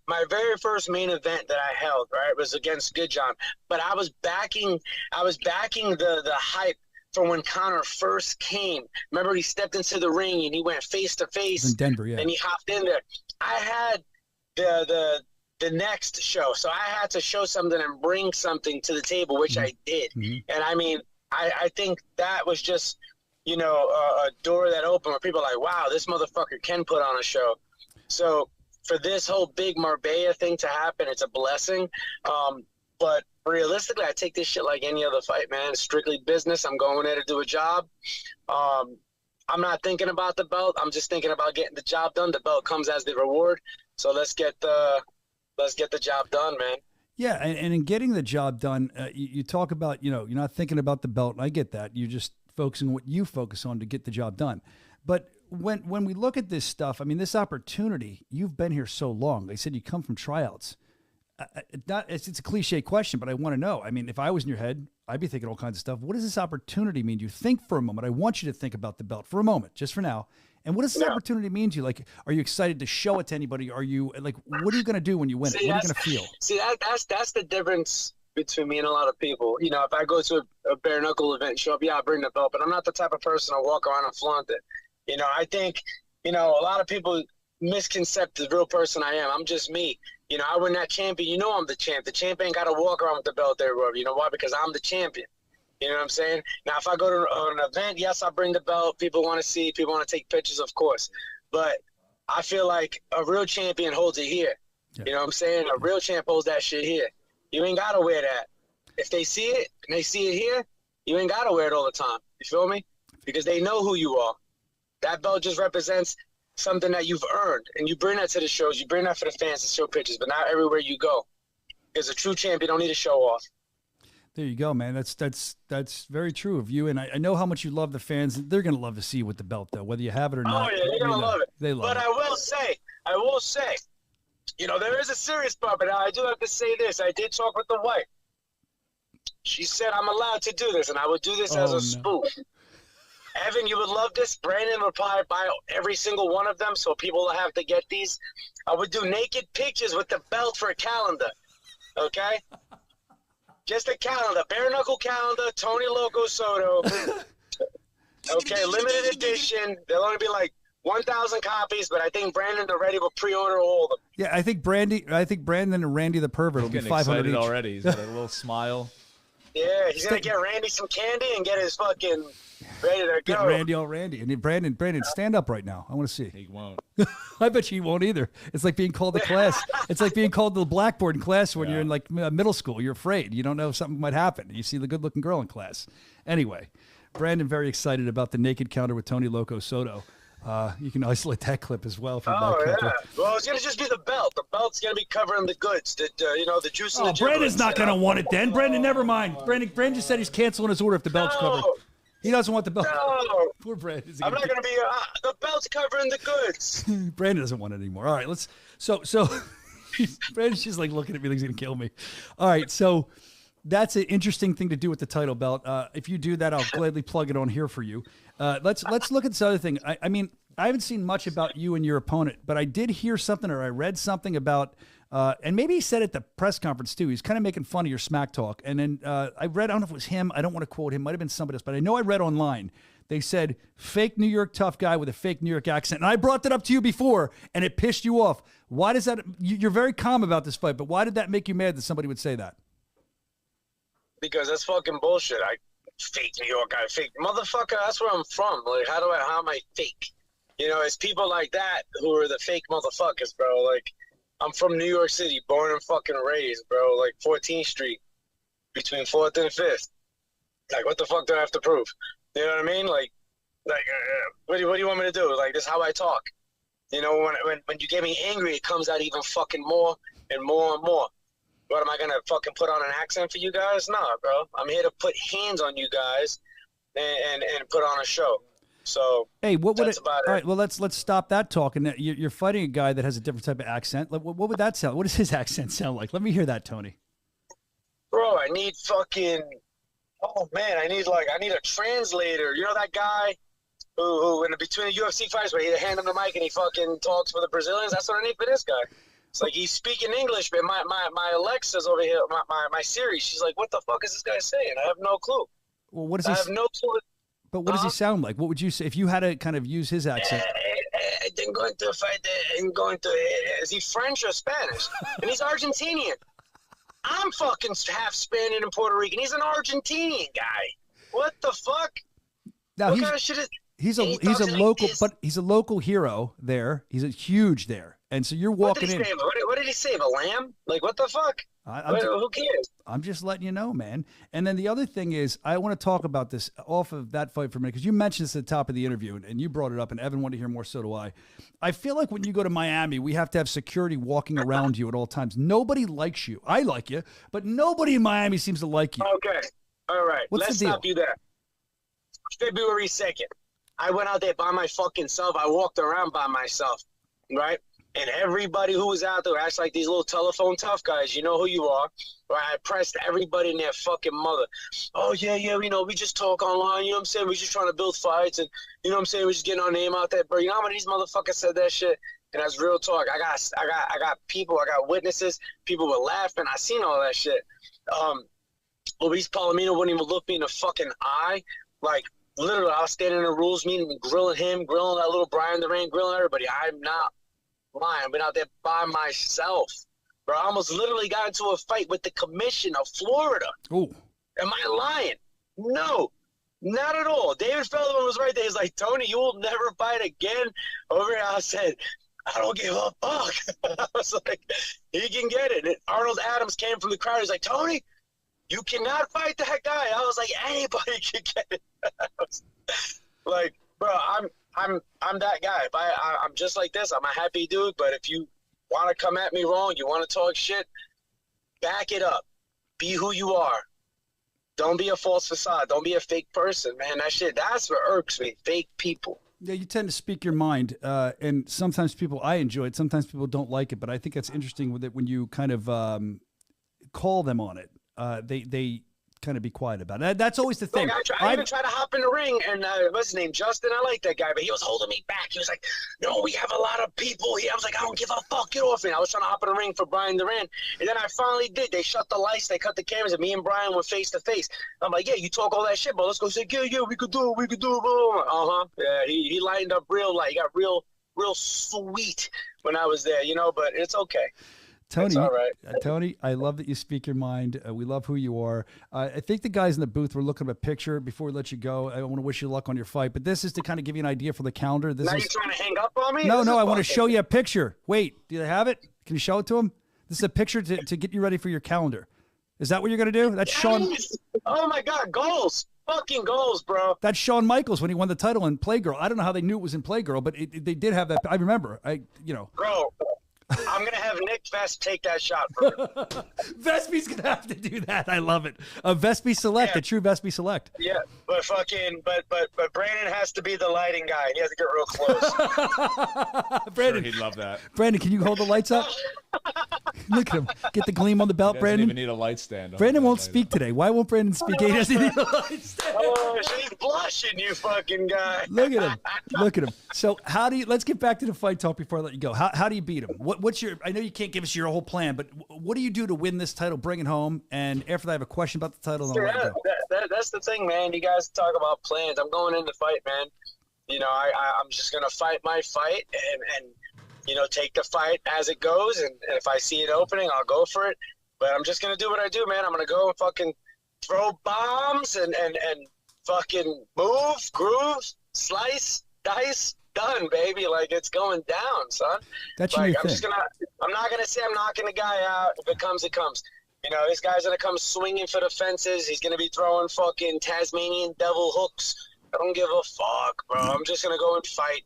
Speaker 11: my very first main event that I held, right, was against Good John. But I was backing the hype from when Conor first came. Remember, he stepped into the ring and he went face to face
Speaker 1: in Denver, yeah.
Speaker 11: And he hopped in there. I had the next show, so I had to show something and bring something to the table, which I did. And I mean, I think that was just, you know, a door that opened where people are like, wow, this motherfucker can put on a show. So for this whole big Marbella thing to happen, it's a blessing. But realistically, I take this shit like any other fight, man. It's strictly business. I'm going there to do a job. I'm not thinking about the belt. I'm just thinking about getting the job done. The belt comes as the reward. So let's get the job done, man.
Speaker 1: Yeah, and in getting the job done, you talk about, you know, you're not thinking about the belt, and I get that. You're just focusing on what you focus on to get the job done. But when we look at this stuff, I mean, this opportunity, you've been here so long. They said you come from tryouts. It's a cliche question, but I want to know. I mean, if I was in your head, I'd be thinking all kinds of stuff. What does this opportunity mean? You think for a moment. I want you to think about the belt for a moment, just for now. And what does this opportunity mean to you? Like, are you excited to show it to anybody? Are you like, what are you going to do when you win it? What are you going to feel?
Speaker 11: See, that's the difference between me and a lot of people. You know, if I go to a bare knuckle event and show up, I bring the belt, but I'm not the type of person to walk around and flaunt it. You know, I think, you know, a lot of people misconcept the real person I am. I'm just me. You know, I win that champion. You know I'm the champ. The champ ain't got to walk around with the belt everywhere. You know why? Because I'm the champion. You know what I'm saying? Now, if I go to an event, yes, I bring the belt. People want to see. People want to take pictures, of course. But I feel like a real champion holds it here. Yeah. You know what I'm saying? A real champ holds that shit here. You ain't got to wear that. If they see it and they see it here, you ain't got to wear it all the time. You feel me? Because they know who you are. That belt just represents something that you've earned, and you bring that to the shows. You bring that for the fans to show pictures, but not everywhere you go. Because a true champion don't need to show off.
Speaker 1: There you go, man. That's very true of you, and I know how much you love the fans. They're going to love to see you with the belt, though, whether you have it or not.
Speaker 11: Oh yeah, they're going to love it.
Speaker 1: They love
Speaker 11: it. But I will say, you know, there is a serious part, but I do have to say this. I did talk with the wife. She said I'm allowed to do this, and I would do this as a spoof. Evan, you would love this. Brandon would probably buy every single one of them, so people will have to get these. I would do naked pictures with the belt for a calendar, okay? Just a calendar, bare knuckle calendar, Tony Soto. Okay, limited edition. There'll only be like 1,000 copies, but I think Brandon already will pre-order all of them.
Speaker 1: Yeah, I think Brandon and Randy the pervert will be 500 each.
Speaker 3: Already. He's got a little smile.
Speaker 11: Yeah, he's gonna get Randy some candy and get his fucking ready to go.
Speaker 1: Get Randy all Randy. And Brandon, stand up right now. I want to see.
Speaker 3: He won't.
Speaker 1: I bet you he won't either. It's like being called to class. It's like being called to the blackboard in class when you're in like middle school. You're afraid. You don't know if something might happen. You see the good-looking girl in class. Anyway, Brandon very excited about the naked counter with Tony Soto. You can isolate that clip as well.
Speaker 11: Oh, yeah. Well, it's going to just be the belt. The belt's going to be covering the goods, the juice and the giblets.
Speaker 1: Brandon's not going to want it then. Brandon, never mind. Brandon just said he's canceling his order if the belt's covered. He doesn't want the belt.
Speaker 11: No.
Speaker 1: Poor Brandon.
Speaker 11: I'm not going to be the belt's covering the goods.
Speaker 1: Brandon doesn't want it anymore. All right, let's. So Brandon's just like looking at me like he's going to kill me. All right, so that's an interesting thing to do with the title belt. If you do that, I'll gladly plug it on here for you. Let's look at this other thing. I mean, I haven't seen much about you and your opponent, but I did hear something, or I read something about, and maybe he said at the press conference too. He's kind of making fun of your smack talk. And then I read, I don't know if it was him. I don't want to quote him. Might have been somebody else, but I know I read online. They said fake New York tough guy with a fake New York accent. And I brought that up to you before, and it pissed you off. Why does that? You're very calm about this fight, but why did that make you mad that somebody would say that?
Speaker 11: Because that's fucking bullshit. Fake New York guy, fake motherfucker. That's where I'm from. Like, how am I fake? You know, it's people like that who are the fake motherfuckers, bro. Like, I'm from New York City, born and fucking raised, bro. Like 14th Street, between 4th and 5th. Like, what the fuck do I have to prove? You know what I mean? Like, what do you want me to do? Like, this is how I talk. You know, when you get me angry, it comes out even fucking more and more and more. What, am I going to fucking put on an accent for you guys? Nah, bro. I'm here to put hands on you guys and put on a show. So,
Speaker 1: hey, what would
Speaker 11: that's about it.
Speaker 1: All right, well, let's stop that talking. You're fighting a guy that has a different type of accent. What would that sound? What does his accent sound like? Let me hear that, Tony.
Speaker 11: Bro, I need fucking, oh man, I need a translator. You know that guy who in between the UFC fights where he hand him the mic and he fucking talks for the Brazilians? That's what I need for this guy. It's like he's speaking English, but my Alexa's over here, my Siri, she's like, what the fuck is this guy saying? I have no clue.
Speaker 1: Well, what does he?
Speaker 11: I have no clue.
Speaker 1: But what does he sound like? What would you say if you had to kind of use his accent?
Speaker 11: I'm going to fight. I'm going to. Is he French or Spanish? And he's Argentinian. I'm fucking half Spanish and Puerto Rican. He's an Argentinian guy. What the fuck?
Speaker 1: Now
Speaker 11: what kind of shit is?
Speaker 1: He's a local, like, but he's a local hero there. He's a huge there, and so you're walking in.
Speaker 11: What did he say? A lamb? Like, what the fuck? Who cares?
Speaker 1: I'm just letting you know, man. And then the other thing is, I want to talk about this off of that fight for a minute, because you mentioned this at the top of the interview, and you brought it up, and Evan wanted to hear more, so do I. I feel like when you go to Miami, we have to have security walking around you at all times. Nobody likes you. I like you, but nobody in Miami seems to like you.
Speaker 11: Okay. All right. Let's stop you there. February 2nd. I went out there by my fucking self. I walked around by myself, right? And everybody who was out there acts like these little telephone tough guys. You know who you are, right? I pressed everybody in their fucking mother. Oh, yeah, you know, we just talk online. You know what I'm saying? We're just trying to build fights. And, you know what I'm saying? We're just getting our name out there. Bro, you know how many of these motherfuckers said that shit? And that's real talk. I got people. I got witnesses. People were laughing. I seen all that shit. Luis Palomino wouldn't even look me in the fucking eye. Like, literally, I was standing in a rules meeting, grilling him, grilling that little Brian Durant, grilling everybody. I'm not lying. I've been out there by myself. Bro, I almost literally got into a fight with the commission of Florida.
Speaker 1: Ooh.
Speaker 11: Am I lying? No, not at all. David Feldman was right there. He's like, Tony, you will never fight again. Over here, I said, I don't give a fuck. I was like, he can get it. And Arnold Adams came from the crowd. He's like, Tony, you cannot fight that guy. I was like, anybody can get it. Like, bro, I'm that guy. If I'm just like this. I'm a happy dude. But if you want to come at me wrong, you want to talk shit, back it up. Be who you are. Don't be a false facade. Don't be a fake person, man. That's what irks me. Fake people.
Speaker 1: Yeah, you tend to speak your mind, and sometimes I enjoy it. Sometimes people don't like it, but I think that's interesting with it when you kind of call them on it. They kind of be quiet about it. That's always the thing.
Speaker 11: Look, I even tried to hop in the ring, and what's his name? Justin. I like that guy, but he was holding me back. He was like, no, we have a lot of people here. I was like, I don't give a fuck. Get off me. I was trying to hop in the ring for Brian Durant, and then I finally did. They shut the lights. They cut the cameras, and me and Brian were face to face. I'm like, yeah, you talk all that shit, but let's go say, yeah, we could do it. Uh-huh. Yeah, he lightened up real light. He got real sweet when I was there, you know, but it's okay.
Speaker 1: Tony,
Speaker 11: all right.
Speaker 1: Tony, I love that you speak your mind. We love who you are. I think the guys in the booth were looking at a picture before we let you go. I want to wish you luck on your fight, but this is to kind of give you an idea for the calendar.
Speaker 11: Now you're trying to hang up on me?
Speaker 1: No, I want to show you a picture. Wait, do you have it? Can you show it to him? This is a picture to get you ready for your calendar. Is that what you're going to do? That's Shawn.
Speaker 11: Oh, my God, goals. Fucking goals, bro.
Speaker 1: That's Shawn Michaels when he won the title in Playgirl. I don't know how they knew it was in Playgirl, but they did have that. I remember.
Speaker 11: Bro. I'm going to have Nick Vesp take that shot for me.
Speaker 1: Vespi's going to have to do that. I love it. A Vespi Select, a true Vespi Select.
Speaker 11: Yeah, but Brandon has to be the lighting guy. He has to get real close.
Speaker 1: Brandon,
Speaker 3: Sure, he'd love that.
Speaker 1: Brandon, can you hold the lights up? Look at him. Get the gleam on the belt,
Speaker 3: He doesn't
Speaker 1: Brandon.
Speaker 3: even need a light stand.
Speaker 1: Brandon won't speak today. Why won't Brandon speak? He doesn't need a light stand.
Speaker 11: Oh, she's blushing, you fucking guy.
Speaker 1: Look at him. Look at him. So let's get back to the fight talk before I let you go. How do you beat him? What's your, I know you can't give us your whole plan, but what do you do to win this title, bring it home? And after that, I have a question about the title. And I'll let you go.
Speaker 11: That's the thing, man. You guys talk about plans. I'm going in to fight, man. You know, I'm just going to fight my fight and you know, take the fight as it goes. And if I see it opening, I'll go for it. But I'm just going to do what I do, man. I'm going to go and fucking throw bombs and fucking move, groove, slice, dice, done, baby. Like, it's going down, son.
Speaker 1: That's your new
Speaker 11: I'm
Speaker 1: thing.
Speaker 11: I'm not going to say I'm knocking the guy out. If it comes, it comes. You know, this guy's going to come swinging for the fences. He's going to be throwing fucking Tasmanian devil hooks. I don't give a fuck, bro. I'm just going to go and fight.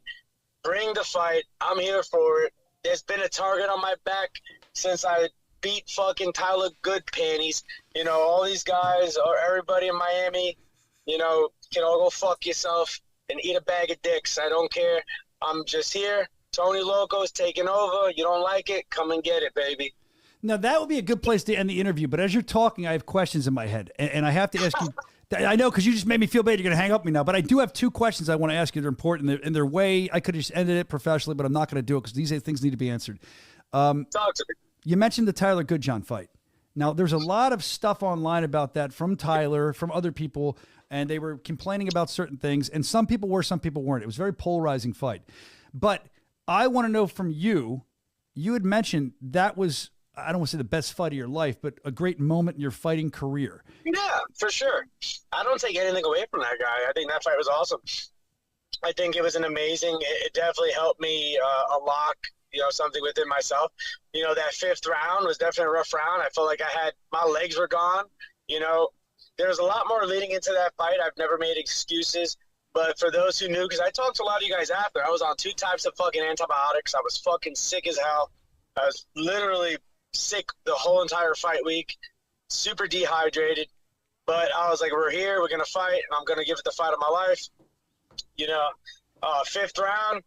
Speaker 11: Bring the fight. I'm here for it. There's been a target on my back since I beat fucking Tyler Good panties. You know, all these guys or everybody in Miami, you know, can all go fuck yourself and eat a bag of dicks. I don't care. I'm just here. Tony Loco's taking over. You don't like it? Come and get it, baby.
Speaker 1: Now, that would be a good place to end the interview. But as you're talking, I have questions in my head. And I have to ask you. I know, because you just made me feel bad. You're going to hang up on me now. But I do have two questions I want to ask you. They're important. In their way, I could have just ended it professionally, but I'm not going to do it because these things need to be answered.
Speaker 11: Talk to me.
Speaker 1: You mentioned the Tyler Goodjohn fight. Now, there's a lot of stuff online about that from Tyler, from other people, and they were complaining about certain things. And some people were, some people weren't. It was a very polarizing fight. But I want to know from you, you had mentioned that was, I don't want to say the best fight of your life, but a great moment in your fighting career.
Speaker 11: Yeah, for sure. I don't take anything away from that guy. I think that fight was awesome. I think it was an amazing, it definitely helped me unlock, you know, something within myself. You know, that fifth round was definitely a rough round. I felt like my legs were gone. You know, there's a lot more leading into that fight. I've never made excuses. But for those who knew, because I talked to a lot of you guys after, I was on 2 types of fucking antibiotics. I was fucking sick as hell. I was literally sick the whole entire fight week, super dehydrated. But I was like, we're here, we're going to fight, and I'm going to give it the fight of my life. You know, fifth round,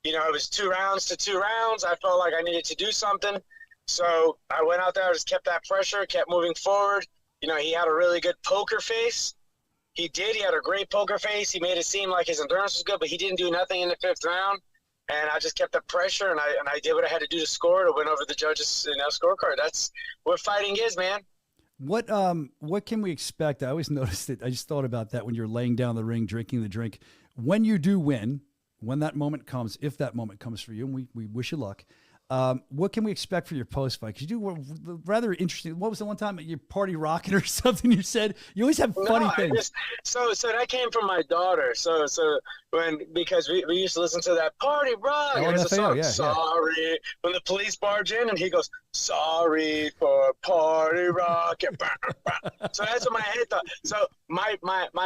Speaker 11: you know, it was 2 rounds to 2 rounds. I felt like I needed to do something. So I went out there, I just kept that pressure, kept moving forward. You know, he had a really good poker face. He did. He had a great poker face. He made it seem like his endurance was good, but he didn't do nothing in the 5th round. And I just kept the pressure, and I did what I had to do to score, to win over the judges' scorecard. That's what fighting is, man.
Speaker 1: What can we expect? I always noticed it. I just thought about that when you're laying down the ring, drinking the drink. When you do win, when that moment comes, if that moment comes for you, and we wish you luck, what can we expect for your post-fight? Because you do rather interesting. What was the one time at your party rocking or something you said? You always have funny things.
Speaker 11: So that came from my daughter. So because we used to listen to that party rock. And there's a song, sorry, when the police barge in and he goes, sorry for party rock. So that's what my head thought. So my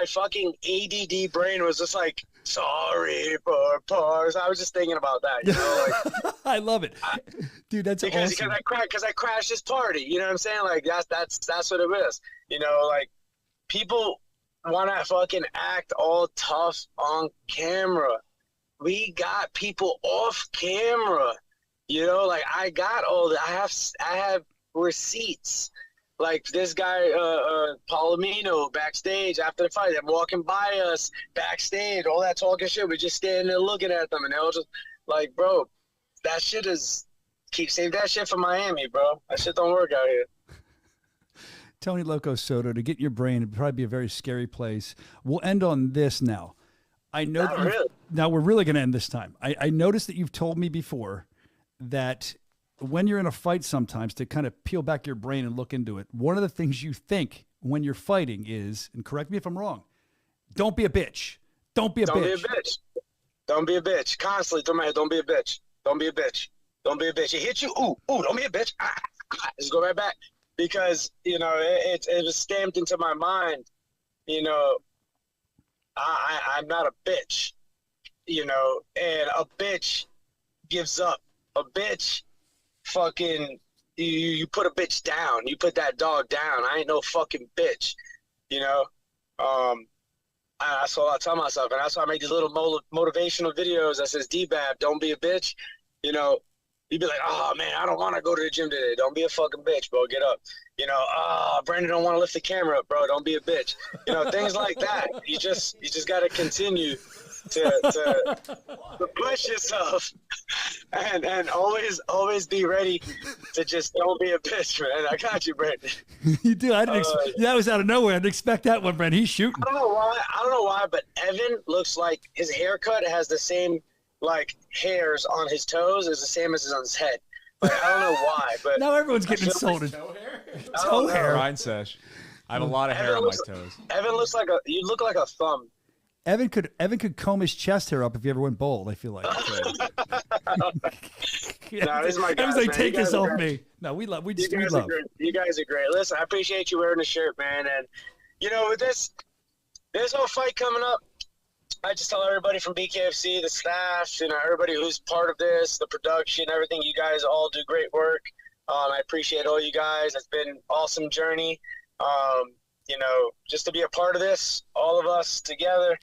Speaker 11: fucking ADD brain was just like, sorry for party. So I was just thinking about that, you know, like
Speaker 1: I love it. Dude, that's awesome.
Speaker 11: Because I crashed his party. You know what I'm saying? Like that's what it is. You know, like people want to fucking act all tough on camera. We got people off camera. You know, like I got all that. I have receipts. Like this guy, Palomino, backstage after the fight, them walking by us backstage, all that talking shit. We're just standing there looking at them, and they're all just like, bro, that shit is. Save that shit for Miami, bro. That shit don't work out here.
Speaker 1: Tony Loco Soto, to get your brain, it'd probably be a very scary place. We'll end on this now. I know
Speaker 11: Not really.
Speaker 1: Now we're really going to end this time. I noticed that you've told me before that when you're in a fight sometimes, to kind of peel back your brain and look into it, one of the things you think when you're fighting is, and correct me if I'm wrong, don't be a bitch. Don't be a bitch.
Speaker 11: Don't be a bitch. Don't be a bitch. Constantly through my head, don't be a bitch. Don't be a bitch. Don't be a bitch. It hit you. Ooh, don't be a bitch. Just go right back. Because, you know, it was stamped into my mind, you know, I'm not a bitch, you know, and a bitch gives up. A bitch fucking you put a bitch down. You put that dog down. I ain't no fucking bitch, you know. That's all I tell myself, and that's why I make these little motivational videos that says, "D-Bab, don't be a bitch." You know, you'd be like, "Oh man, I don't want to go to the gym today. Don't be a fucking bitch, bro. Get up." You know, "Oh, Brandon don't want to lift the camera up, bro. Don't be a bitch." You know, things like that. You just got to continue to push yourself, and always be ready to just don't be a bitch, man. I got you, Brandon.
Speaker 1: You do. I didn't. That was out of nowhere. I didn't expect that one, Brandon. He's shooting.
Speaker 11: I don't know why, but Evan looks like his haircut has the same like hairs on his toes as the same as on his head. Like, I don't know why, but
Speaker 1: now everyone's getting insulted.
Speaker 3: Toe hair. Brian Soscia. I have a lot of hair on my toes.
Speaker 11: Evan looks like you look like a thumb.
Speaker 1: Evan could comb his chest hair up if he ever went bald. I feel like.
Speaker 11: No, this is my guy.
Speaker 1: Evan's like, take this off me. No, we love.
Speaker 11: You guys are great. Listen, I appreciate you wearing the shirt, man. And you know, with this whole fight coming up, I just tell everybody from BKFC, the staff, you know, everybody who's part of this, the production, everything. You guys all do great work. I appreciate all you guys. It's been an awesome journey. You know, just to be a part of this, all of us together,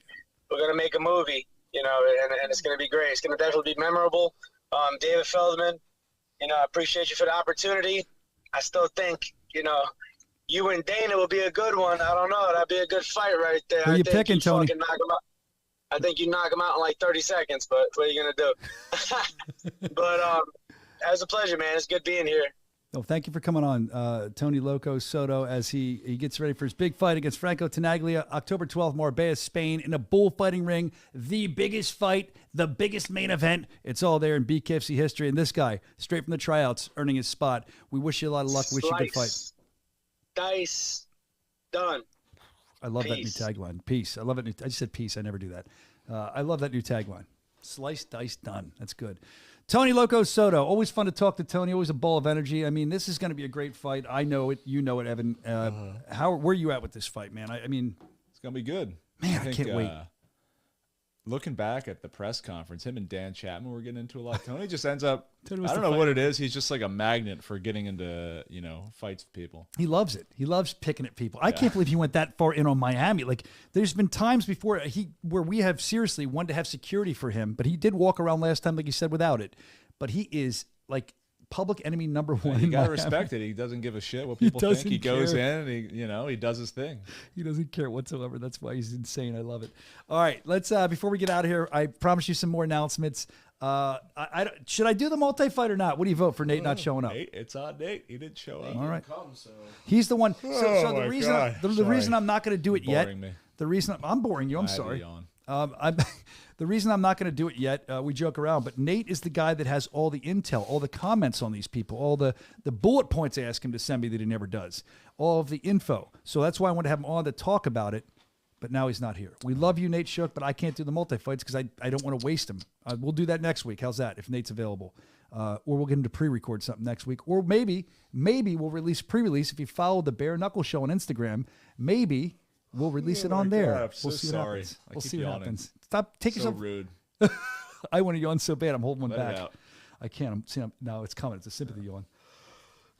Speaker 11: we're going to make a movie, you know, and it's going to be great. It's going to definitely be memorable. David Feldman, you know, I appreciate you for the opportunity. I still think, you know, you and Dana will be a good one. I don't know. That'd be a good fight right there.
Speaker 1: Who are you picking, Tony?
Speaker 11: I think you knock him out in like 30 seconds, but what are you going to do? But it was a pleasure, man. It's good being here.
Speaker 1: Well, thank you for coming on, Tony Loco Soto, as he gets ready for his big fight against Franco Tenaglia, October 12th, Marbella, Spain, in a bullfighting ring. The biggest fight, the biggest main event. It's all there in BKFC history. And this guy, straight from the tryouts, earning his spot. We wish you a lot of luck. Wish you a good fight.
Speaker 11: Dice. Done.
Speaker 1: I love that new tagline. Peace. I love it. I just said peace. I never do that. I love that new tagline. Slice, dice, done. That's good. Tony Loco Soto. Always fun to talk to Tony. Always a ball of energy. I mean, this is going to be a great fight. I know it. You know it, Evan. Where are you at with this fight, man? I mean,
Speaker 3: it's going to be good.
Speaker 1: Man, I can't wait.
Speaker 3: Looking back at the press conference, him and Dan Chapman were getting into a lot. Tony just ends up, I don't know what it is. He's just like a magnet for getting into, you know, fights with people.
Speaker 1: He loves it. He loves picking at people. I can't believe he went that far in on Miami. Like, there's been times before where we have seriously wanted to have security for him, but he did walk around last time, like you said, without it. But he is like public enemy number one.
Speaker 3: You gotta respect it. He doesn't give a shit what people think. He goes in and he does his thing.
Speaker 1: He doesn't care whatsoever. That's why he's insane. I love it. All right, let's before we get out of here, I promise you some more announcements. Should I do the multi-fight or not? What do you vote for Nate not showing up?
Speaker 3: Nate, it's on Nate. He didn't show up.
Speaker 1: All right. He's the one. So the reason I'm not going to do it yet. The reason I'm boring you. I'm sorry. The reason I'm not going to do it yet, we joke around, but Nate is the guy that has all the intel, all the comments on these people, all the bullet points I ask him to send me that he never does, all of the info. So that's why I want to have him on to talk about it, but now he's not here. We love you, Nate Shook, but I can't do the multi-fights because I don't want to waste him. We'll do that next week. How's that, if Nate's available? Or we'll get him to pre-record something next week. Or maybe we'll release pre-release. If you follow the Bare Knuckle Show on Instagram, maybe we'll release it on there.
Speaker 3: God, I'm so sorry.
Speaker 1: We'll see what happens. Stop. Take yourself.
Speaker 3: So rude.
Speaker 1: I want to yawn so bad. I'm holding one
Speaker 3: Let
Speaker 1: back.
Speaker 3: it out.
Speaker 1: I can't. No, it's coming. It's a sympathy yawn.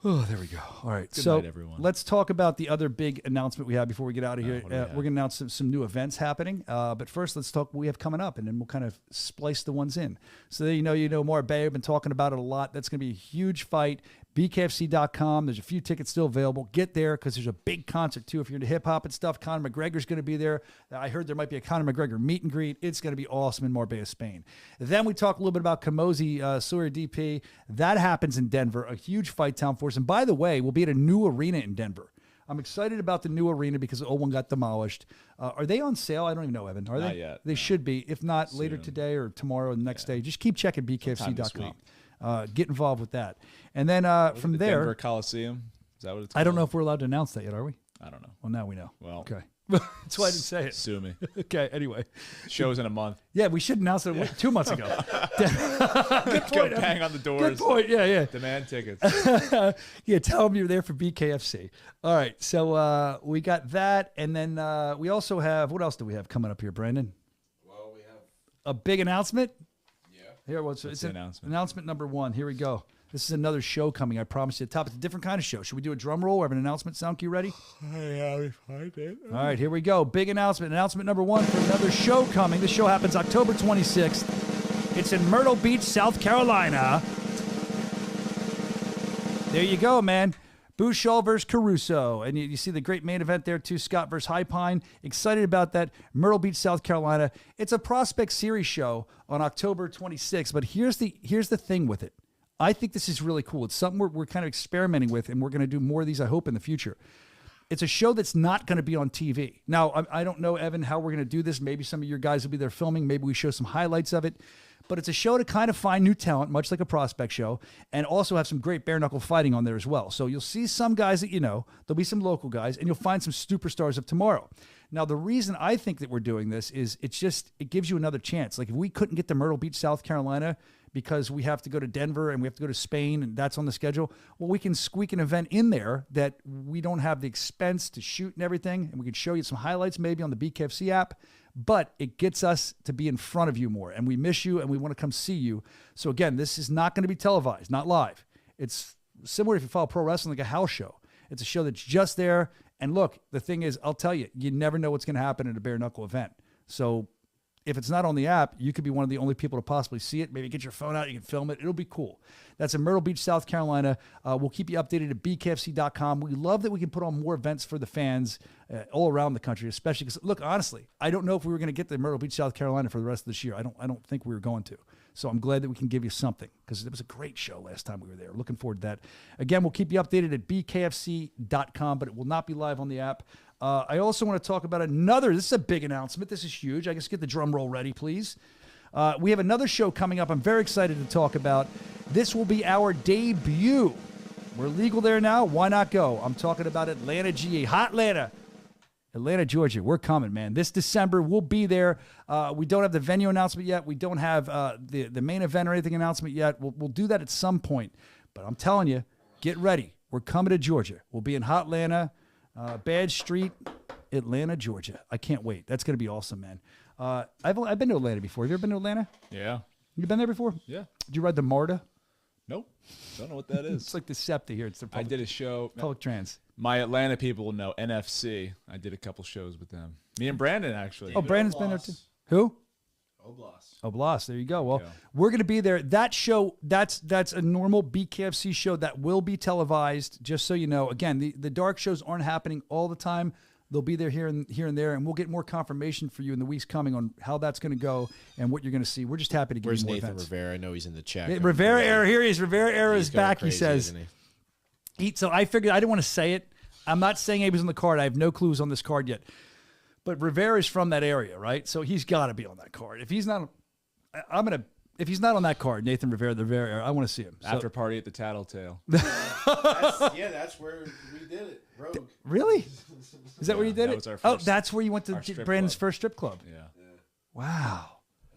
Speaker 1: Oh, there we go. All right.
Speaker 3: Good
Speaker 1: so
Speaker 3: night, everyone.
Speaker 1: Let's talk about the other big announcement we have before we get out of here. We're going to announce some new events happening. But first, let's talk what we have coming up, and then we'll kind of splice the ones in. So you know more. I've been talking about it a lot. That's going to be a huge fight. BKFC.com. There's a few tickets still available. Get there because there's a big concert, too. If you're into hip-hop and stuff, Conor McGregor's going to be there. I heard there might be a Conor McGregor meet and greet. It's going to be awesome in Marbella, Spain. Then we talk a little bit about Kamosi Sawyer DP. That happens in Denver, a huge fight town for us. And by the way, we'll be at a new arena in Denver. I'm excited about the new arena because the old one got demolished. Are they on sale? I don't even know, Evan. Are they?
Speaker 3: Not yet.
Speaker 1: They should be. If not, later today or tomorrow or the next day. Just keep checking BKFC.com. Get involved with that. And then from
Speaker 3: the
Speaker 1: there...
Speaker 3: Denver Coliseum? Is that what it's called?
Speaker 1: I don't know if we're allowed to announce that yet, are we?
Speaker 3: I don't know.
Speaker 1: Well, now we know.
Speaker 3: Well,
Speaker 1: okay. That's why I didn't say it.
Speaker 3: Sue me.
Speaker 1: Okay, anyway.
Speaker 3: Show's in a month.
Speaker 1: Yeah, we should announce it 2 months ago. Good point.
Speaker 3: Go bang on the doors.
Speaker 1: Good point, yeah.
Speaker 3: Demand tickets.
Speaker 1: Yeah, tell them you're there for BKFC. All right, so we got that, and then we also have, what else do we have coming up here, Brandon?
Speaker 4: Well, we have
Speaker 1: a big announcement?
Speaker 4: Yeah.
Speaker 1: Here, it's
Speaker 3: the announcement?
Speaker 1: Announcement number 1. Here we go. This is another show coming. I promise you. At the top, it's a different kind of show. Should we do a drum roll or have an announcement sound cue ready?
Speaker 4: Yeah, we find it.
Speaker 1: All right, here we go. Big announcement. Announcement number 1 for another show coming. This show happens October 26th. It's in Myrtle Beach, South Carolina. There you go, man. Bouchard versus Caruso. And you see the great main event there, too. Scott versus High Pine. Excited about that. Myrtle Beach, South Carolina. It's a Prospect Series show on October 26th. But here's the thing with it. I think this is really cool. It's something we're kind of experimenting with, and we're going to do more of these, I hope, in the future. It's a show that's not going to be on TV. Now, I don't know, Evan, how we're going to do this. Maybe some of your guys will be there filming. Maybe we show some highlights of it. But it's a show to kind of find new talent, much like a Prospect show, and also have some great bare knuckle fighting on there as well. So you'll see some guys that you know. There'll be some local guys, and you'll find some superstars of tomorrow. Now, the reason I think that we're doing this is it gives you another chance. Like if we couldn't get to Myrtle Beach, South Carolina, because we have to go to Denver and we have to go to Spain and that's on the schedule, well, we can squeak an event in there that we don't have the expense to shoot and everything, and we can show you some highlights maybe on the BKFC app, but it gets us to be in front of you more, and we miss you and we want to come see you. So again, this is not going to be televised, not live. It's similar if you follow pro wrestling, like a house show. It's a show that's just there, and look, the thing is, I'll tell you, you never know what's going to happen at a bare knuckle event. So if it's not on the app, you could be one of the only people to possibly see it. Maybe get your phone out, you can film it. It'll be cool. That's in Myrtle Beach, South Carolina. We'll keep you updated at bkfc.com. We love that we can put on more events for the fans all around the country, especially because, look, honestly, I don't know if we were going to get to Myrtle Beach, South Carolina for the rest of this year. I don't think we were going to. So I'm glad that we can give you something because it was a great show last time we were there. Looking forward to that. Again, we'll keep you updated at bkfc.com, but it will not be live on the app. I also want to talk about this is a big announcement. This is huge. I guess get the drum roll ready, please. We have another show coming up I'm very excited to talk about. This will be our debut. We're legal there now. Why not go? I'm talking about Atlanta, GA. Hot Atlanta, Georgia. We're coming, man. This December, we'll be there. We don't have the venue announcement yet. We don't have the main event or anything announcement yet. We'll do that at some point. But I'm telling you, get ready. We're coming to Georgia. We'll be in Hot Atlanta, Badge Street, Atlanta, Georgia. I can't wait. That's going to be awesome, man. I've been to Atlanta before. Have you ever been to Atlanta?
Speaker 3: Yeah.
Speaker 1: You been there before?
Speaker 3: Yeah.
Speaker 1: Did you ride the MARTA?
Speaker 3: Nope. Don't know what that is.
Speaker 1: It's like the SEPTA here. It's the
Speaker 3: I did a show.
Speaker 1: Public trans.
Speaker 3: My Atlanta people know NFC. I did a couple shows with them. Me and Brandon, actually.
Speaker 1: Oh, Brandon's been there too. Who? Oblas. There you go. Well, we're going to be there. That show, that's a normal BKFC show that will be televised, just so you know. Again, the dark shows aren't happening all the time. They'll be there here and there, and we'll get more confirmation for you in the weeks coming on how that's going to go and what you're going to see. We're just happy to give
Speaker 4: Where's
Speaker 1: you more
Speaker 4: Nathan
Speaker 1: events.
Speaker 4: Rivera? I know he's in the chat.
Speaker 1: Rivera era, here he is. Rivera era is
Speaker 4: going
Speaker 1: back,
Speaker 4: crazy,
Speaker 1: he says.
Speaker 4: isn't
Speaker 1: So I figured I didn't want to say it. I'm not saying he was on the card. I have no clues on this card yet. But Rivera is from that area, right? So he's got to be on that card. If he's not, if he's not on that card, Nathan Rivera, the Rivera era, I want to see him.
Speaker 3: After party at the Tattletale.
Speaker 4: That's where we did it. Rogue.
Speaker 1: Really? Is that where you did it?
Speaker 3: Was our first,
Speaker 1: that's where you went to Brandon's first strip club.
Speaker 3: Yeah.
Speaker 1: Wow.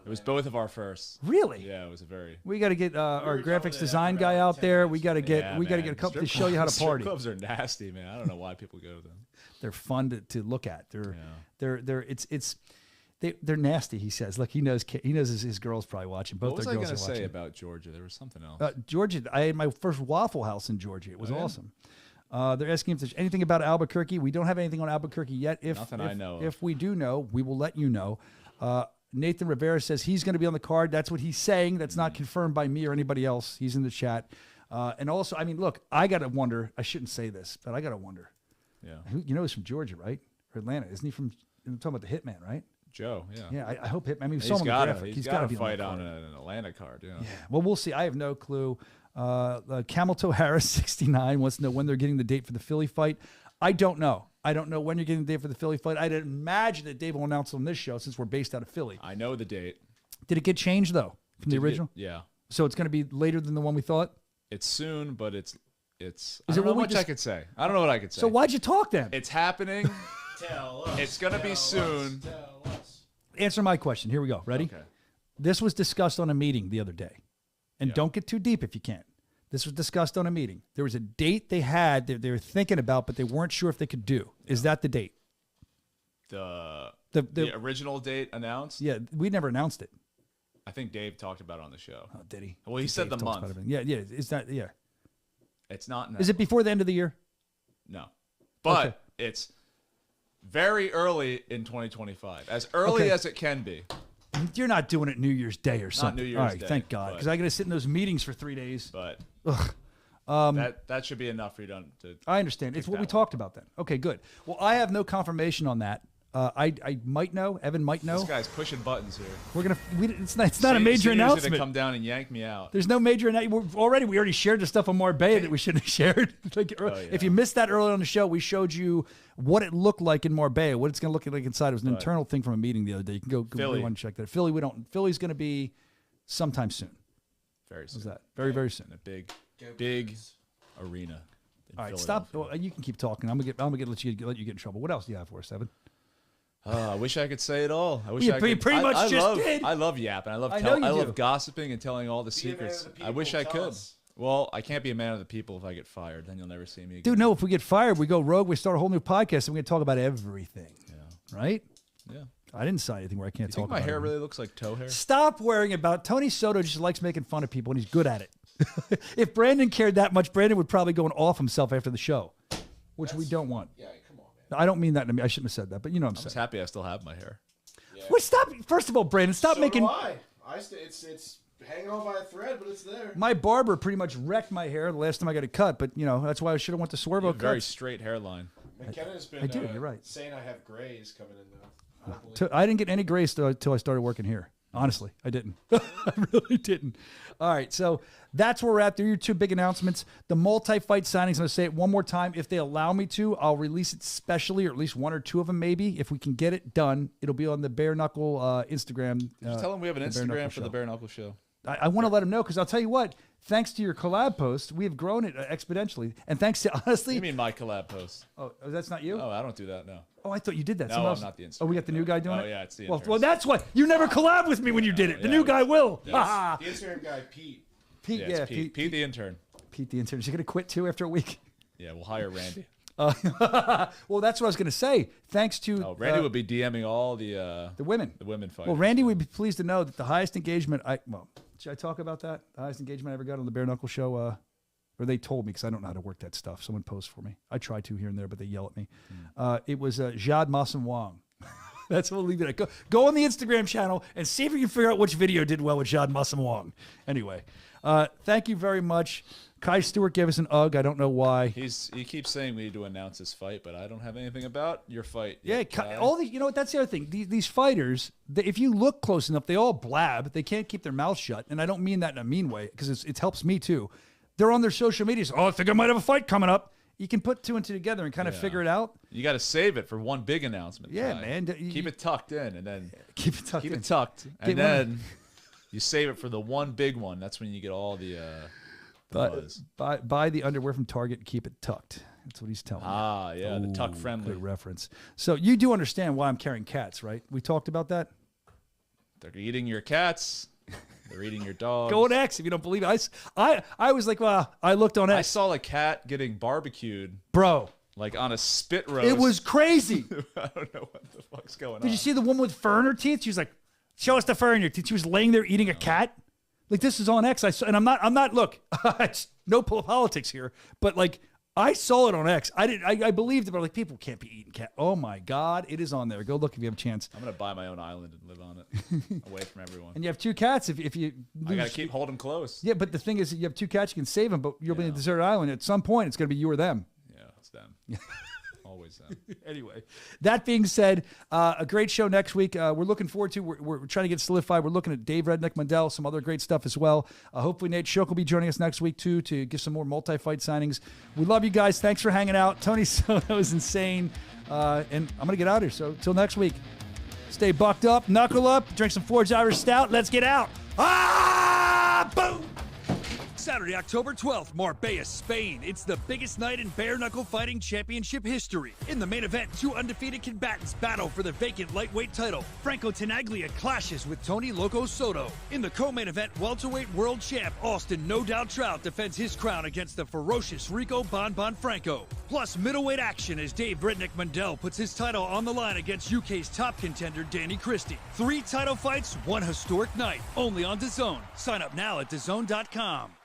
Speaker 3: It was both of our firsts.
Speaker 1: Really?
Speaker 3: Yeah, it was a very.
Speaker 1: We got to get our graphics design guy out there. We got to get a couple to show you how to party.
Speaker 3: Strip clubs are nasty, man. I don't know why people go to them.
Speaker 1: They're fun to look at. They're nasty. He says. Look, he knows his girls probably watching. Both
Speaker 3: what
Speaker 1: their
Speaker 3: was
Speaker 1: girls
Speaker 3: I
Speaker 1: are
Speaker 3: going to say
Speaker 1: watching.
Speaker 3: about Georgia? There was something else.
Speaker 1: Georgia. I had my first Waffle House in Georgia. It was awesome. They're asking if there's anything about Albuquerque. We don't have anything on Albuquerque yet.
Speaker 3: Nothing I know of.
Speaker 1: If we do know, we will let you know. Nathan Rivera says he's going to be on the card. That's what he's saying. That's not confirmed by me or anybody else. He's in the chat. And also, I mean, look, I got to wonder. I shouldn't say this, but I got to wonder.
Speaker 3: Yeah.
Speaker 1: You know he's from Georgia, right? Or Atlanta. Isn't he from, I'm talking about the Hitman, right?
Speaker 3: Joe, yeah.
Speaker 1: Yeah, I hope Hitman. I mean,
Speaker 3: he's got to
Speaker 1: be
Speaker 3: fight
Speaker 1: on
Speaker 3: on an Atlanta card, yeah.
Speaker 1: Well, we'll see. I have no clue. Camel Toe Harris, 69, wants to know when they're getting the date for the Philly fight. I don't know. I don't know when you're getting the date for the Philly fight. I'd imagine that Dave will announce it on this show since we're based out of Philly.
Speaker 3: I know the date.
Speaker 1: Did it get changed, though, from the original?
Speaker 3: Yeah.
Speaker 1: So it's going to be later than the one we thought?
Speaker 3: It's soon, but it's
Speaker 1: I don't know what
Speaker 3: I could say. I don't know what I could say.
Speaker 1: So why'd you talk then?
Speaker 3: It's happening.
Speaker 4: Tell us.
Speaker 3: It's going to be soon.
Speaker 4: Tell us.
Speaker 1: Answer my question. Here we go. Ready?
Speaker 3: Okay.
Speaker 1: This was discussed on a meeting the other day. And don't get too deep if you can. This was discussed on a meeting. There was a date they had that they were thinking about, but they weren't sure if they could do. Yeah. Is that the date?
Speaker 3: The original date announced?
Speaker 1: Yeah, we never announced it.
Speaker 3: I think Dave talked about it on the show.
Speaker 1: Oh, did he?
Speaker 3: Well, he said
Speaker 1: Dave
Speaker 3: the
Speaker 1: talks about
Speaker 3: month.
Speaker 1: everything. Yeah, yeah. Is that
Speaker 3: It's not.
Speaker 1: Is it before the end of the year?
Speaker 3: No, but
Speaker 1: Okay.
Speaker 3: it's very early in 2025, as early
Speaker 1: Okay.
Speaker 3: as it can be.
Speaker 1: You're not doing it New Year's Day or something.
Speaker 3: New Year's
Speaker 1: All right,
Speaker 3: Day,
Speaker 1: thank God, because I got to sit in those meetings for 3 days.
Speaker 3: But
Speaker 1: Ugh.
Speaker 3: that should be enough for you to
Speaker 1: I understand. It's what we talked about then. Okay, good. Well, I have no confirmation on that. I might know. Evan might know.
Speaker 3: This guy's pushing buttons here.
Speaker 1: We're gonna. It's not a major
Speaker 3: Senior's
Speaker 1: announcement.
Speaker 3: gonna come down and yank me out.
Speaker 1: There's no major announcement. We already shared the stuff on Marbella that we shouldn't have shared. If you missed that early on the show, we showed you what it looked like in Marbella, what it's going to look like inside. It was an internal thing from a meeting the other day. You can go
Speaker 3: Philly.
Speaker 1: and check that. Philly, we don't. Philly's going to be sometime soon.
Speaker 3: Very soon.
Speaker 1: What's that? Very, very soon.
Speaker 3: In a big arena.
Speaker 1: All right, stop. Well, you can keep talking. I'm gonna let you get in trouble. What else do you have for us, Evan?
Speaker 3: I wish I could say it all. I wish
Speaker 1: You
Speaker 3: I could.
Speaker 1: pretty much just did.
Speaker 3: I love yapping. I love gossiping and telling all the secrets. I wish I could. Well, I can't be a man of the people if I get fired. Then you'll never see me again.
Speaker 1: Dude, no. If we get fired, we go rogue. We start a whole new podcast, and we're gonna talk about everything. Yeah. Right?
Speaker 3: Yeah.
Speaker 1: I didn't sign anything where I can't
Speaker 3: You
Speaker 1: talk
Speaker 3: think my
Speaker 1: about
Speaker 3: hair
Speaker 1: it.
Speaker 3: really looks like toe hair?
Speaker 1: Stop worrying about Tony Soto. Just likes making fun of people, and he's good at it. If Brandon cared that much, Brandon would probably go and off himself after the show, which we don't want.
Speaker 4: Yeah, come on, man.
Speaker 1: I don't mean that to me. I shouldn't have said that, but you know what I'm
Speaker 3: I'm
Speaker 1: saying.
Speaker 3: just happy I still have my hair.
Speaker 4: Yeah.
Speaker 1: Well, stop. First of all, Brandon, stop making.
Speaker 4: It's hanging on by a thread, but it's there.
Speaker 1: My barber pretty much wrecked my hair the last time I got it cut, but that's why I should have went to
Speaker 3: You have
Speaker 1: Swervo
Speaker 3: a very
Speaker 1: Cuts.
Speaker 3: straight hairline.
Speaker 4: McKenna's been
Speaker 1: I do, you're right.
Speaker 4: saying I have grays coming in though.
Speaker 1: I didn't get any grace until I started working here. Honestly, I didn't. I really didn't. All right, so that's where we're at. There are your two big announcements. The multi-fight signings, I'm going to say it one more time. If they allow me to, I'll release it specially, or at least one or two of them maybe. If we can get it done, it'll be on the Bare Knuckle Instagram.
Speaker 3: Just tell them we have an Instagram for the Bare Knuckle Show.
Speaker 1: I want to let them know, because I'll tell you what, thanks to your collab post, we have grown it exponentially. And thanks to, honestly...
Speaker 3: You mean my collab post?
Speaker 1: Oh, that's not you?
Speaker 3: Oh, I don't do that, no.
Speaker 1: Oh, I thought you did that.
Speaker 3: No,
Speaker 1: Someone
Speaker 3: I'm
Speaker 1: else?
Speaker 3: not the Instagram.
Speaker 1: Oh, we got the new guy doing it?
Speaker 3: Oh, yeah, it's the
Speaker 1: well,
Speaker 3: intern.
Speaker 1: well, that's why. You never collabed with me when you did it. The new guy will.
Speaker 4: The Instagram guy, Pete.
Speaker 1: Pete,
Speaker 3: Yeah, it's Pete the intern.
Speaker 1: Pete the intern. Is he going to quit too after a week?
Speaker 3: Yeah, we'll hire Randy.
Speaker 1: Well, that's what I was going to say. Thanks to
Speaker 3: Randy would be DMing all the
Speaker 1: women.
Speaker 3: The women fighters.
Speaker 1: Well, Randy would be pleased to know that the highest engagement should I talk about that? The highest engagement I ever got on the Bare Knuckle Show, or they told me, because I don't know how to work that stuff. Someone posts for me. I try to here and there, but they yell at me. It was Jad Massam Wong. That's what we'll leave it at. Go on the Instagram channel and see if you can figure out which video did well with Jad Massam Wong. Anyway, thank you very much. Kai Stewart gave us an UGG. I don't know why.
Speaker 3: He keeps saying we need to announce his fight, but I don't have anything about your fight.
Speaker 1: Yeah,
Speaker 3: yet, Kai.
Speaker 1: all these. You know what? That's the other thing. These fighters, if you look close enough, they all blab. They can't keep their mouth shut, and I don't mean that in a mean way, because it helps me too. They're on their social medias. Oh, I think I might have a fight coming up. You can put two and two together and kind of figure it out.
Speaker 3: You got to save it for one big announcement.
Speaker 1: Yeah,
Speaker 3: Kai.
Speaker 1: man.
Speaker 3: Keep it tucked in, and then
Speaker 1: keep it tucked.
Speaker 3: And then you save it for the one big one. That's when you get all the buzz.
Speaker 1: Buy the underwear from Target and keep it tucked. That's what he's telling me.
Speaker 3: Ah, yeah, the tuck
Speaker 1: Ooh,
Speaker 3: friendly
Speaker 1: good reference. So you do understand why I'm carrying cats, right? We talked about that.
Speaker 3: They're eating your cats. They're eating your dogs.
Speaker 1: Go on X if you don't believe it. I was like, well, I looked on X.
Speaker 3: I saw a cat getting barbecued.
Speaker 1: Bro.
Speaker 3: Like on a spit roast.
Speaker 1: It was crazy.
Speaker 3: I don't know what the fuck's going on.
Speaker 1: Did you see the one with fur in her teeth? She was like, show us the fur in your teeth. She was laying there eating a cat. Like, this is on X. And I'm not, look, it's no politics here, but like, I saw it on X. I believed it, but like, people can't be eating cat. Oh my God, it is on there. Go look if you have a chance.
Speaker 3: I'm gonna buy my own island and live on it, away from everyone.
Speaker 1: And you have two cats. If you lose,
Speaker 3: I gotta keep holding them close.
Speaker 1: Yeah, but the thing is, you have two cats. You can save them, but you'll be in a deserted island. At some point, it's gonna be you or them.
Speaker 3: Yeah, it's them. Always them.
Speaker 1: Anyway, that being said, a great show next week. We're looking forward to. We're trying to get solidified. We're looking at Dave Redneck Mundell, some other great stuff as well. Hopefully, Nate Shook will be joining us next week too to give some more multi-fight signings. We love you guys. Thanks for hanging out. Tony Soto is insane, and I'm gonna get out of here. So till next week, stay bucked up, knuckle up, drink some Forged Irish Stout. Let's get out. Boom.
Speaker 2: Saturday, October 12th, Marbella, Spain. It's the biggest night in bare knuckle fighting championship history. In the main event, two undefeated combatants battle for the vacant lightweight title. Franco Tenaglia clashes with Tony Loco Soto. In the co-main event, welterweight world champ Austin No Doubt Trout defends his crown against the ferocious Rico Bon Franco. Plus middleweight action as Dave Britnick Mundell puts his title on the line against UK's top contender Danny Christie. 3 title fights, 1 historic night, only on DAZN. Sign up now at DAZN.com.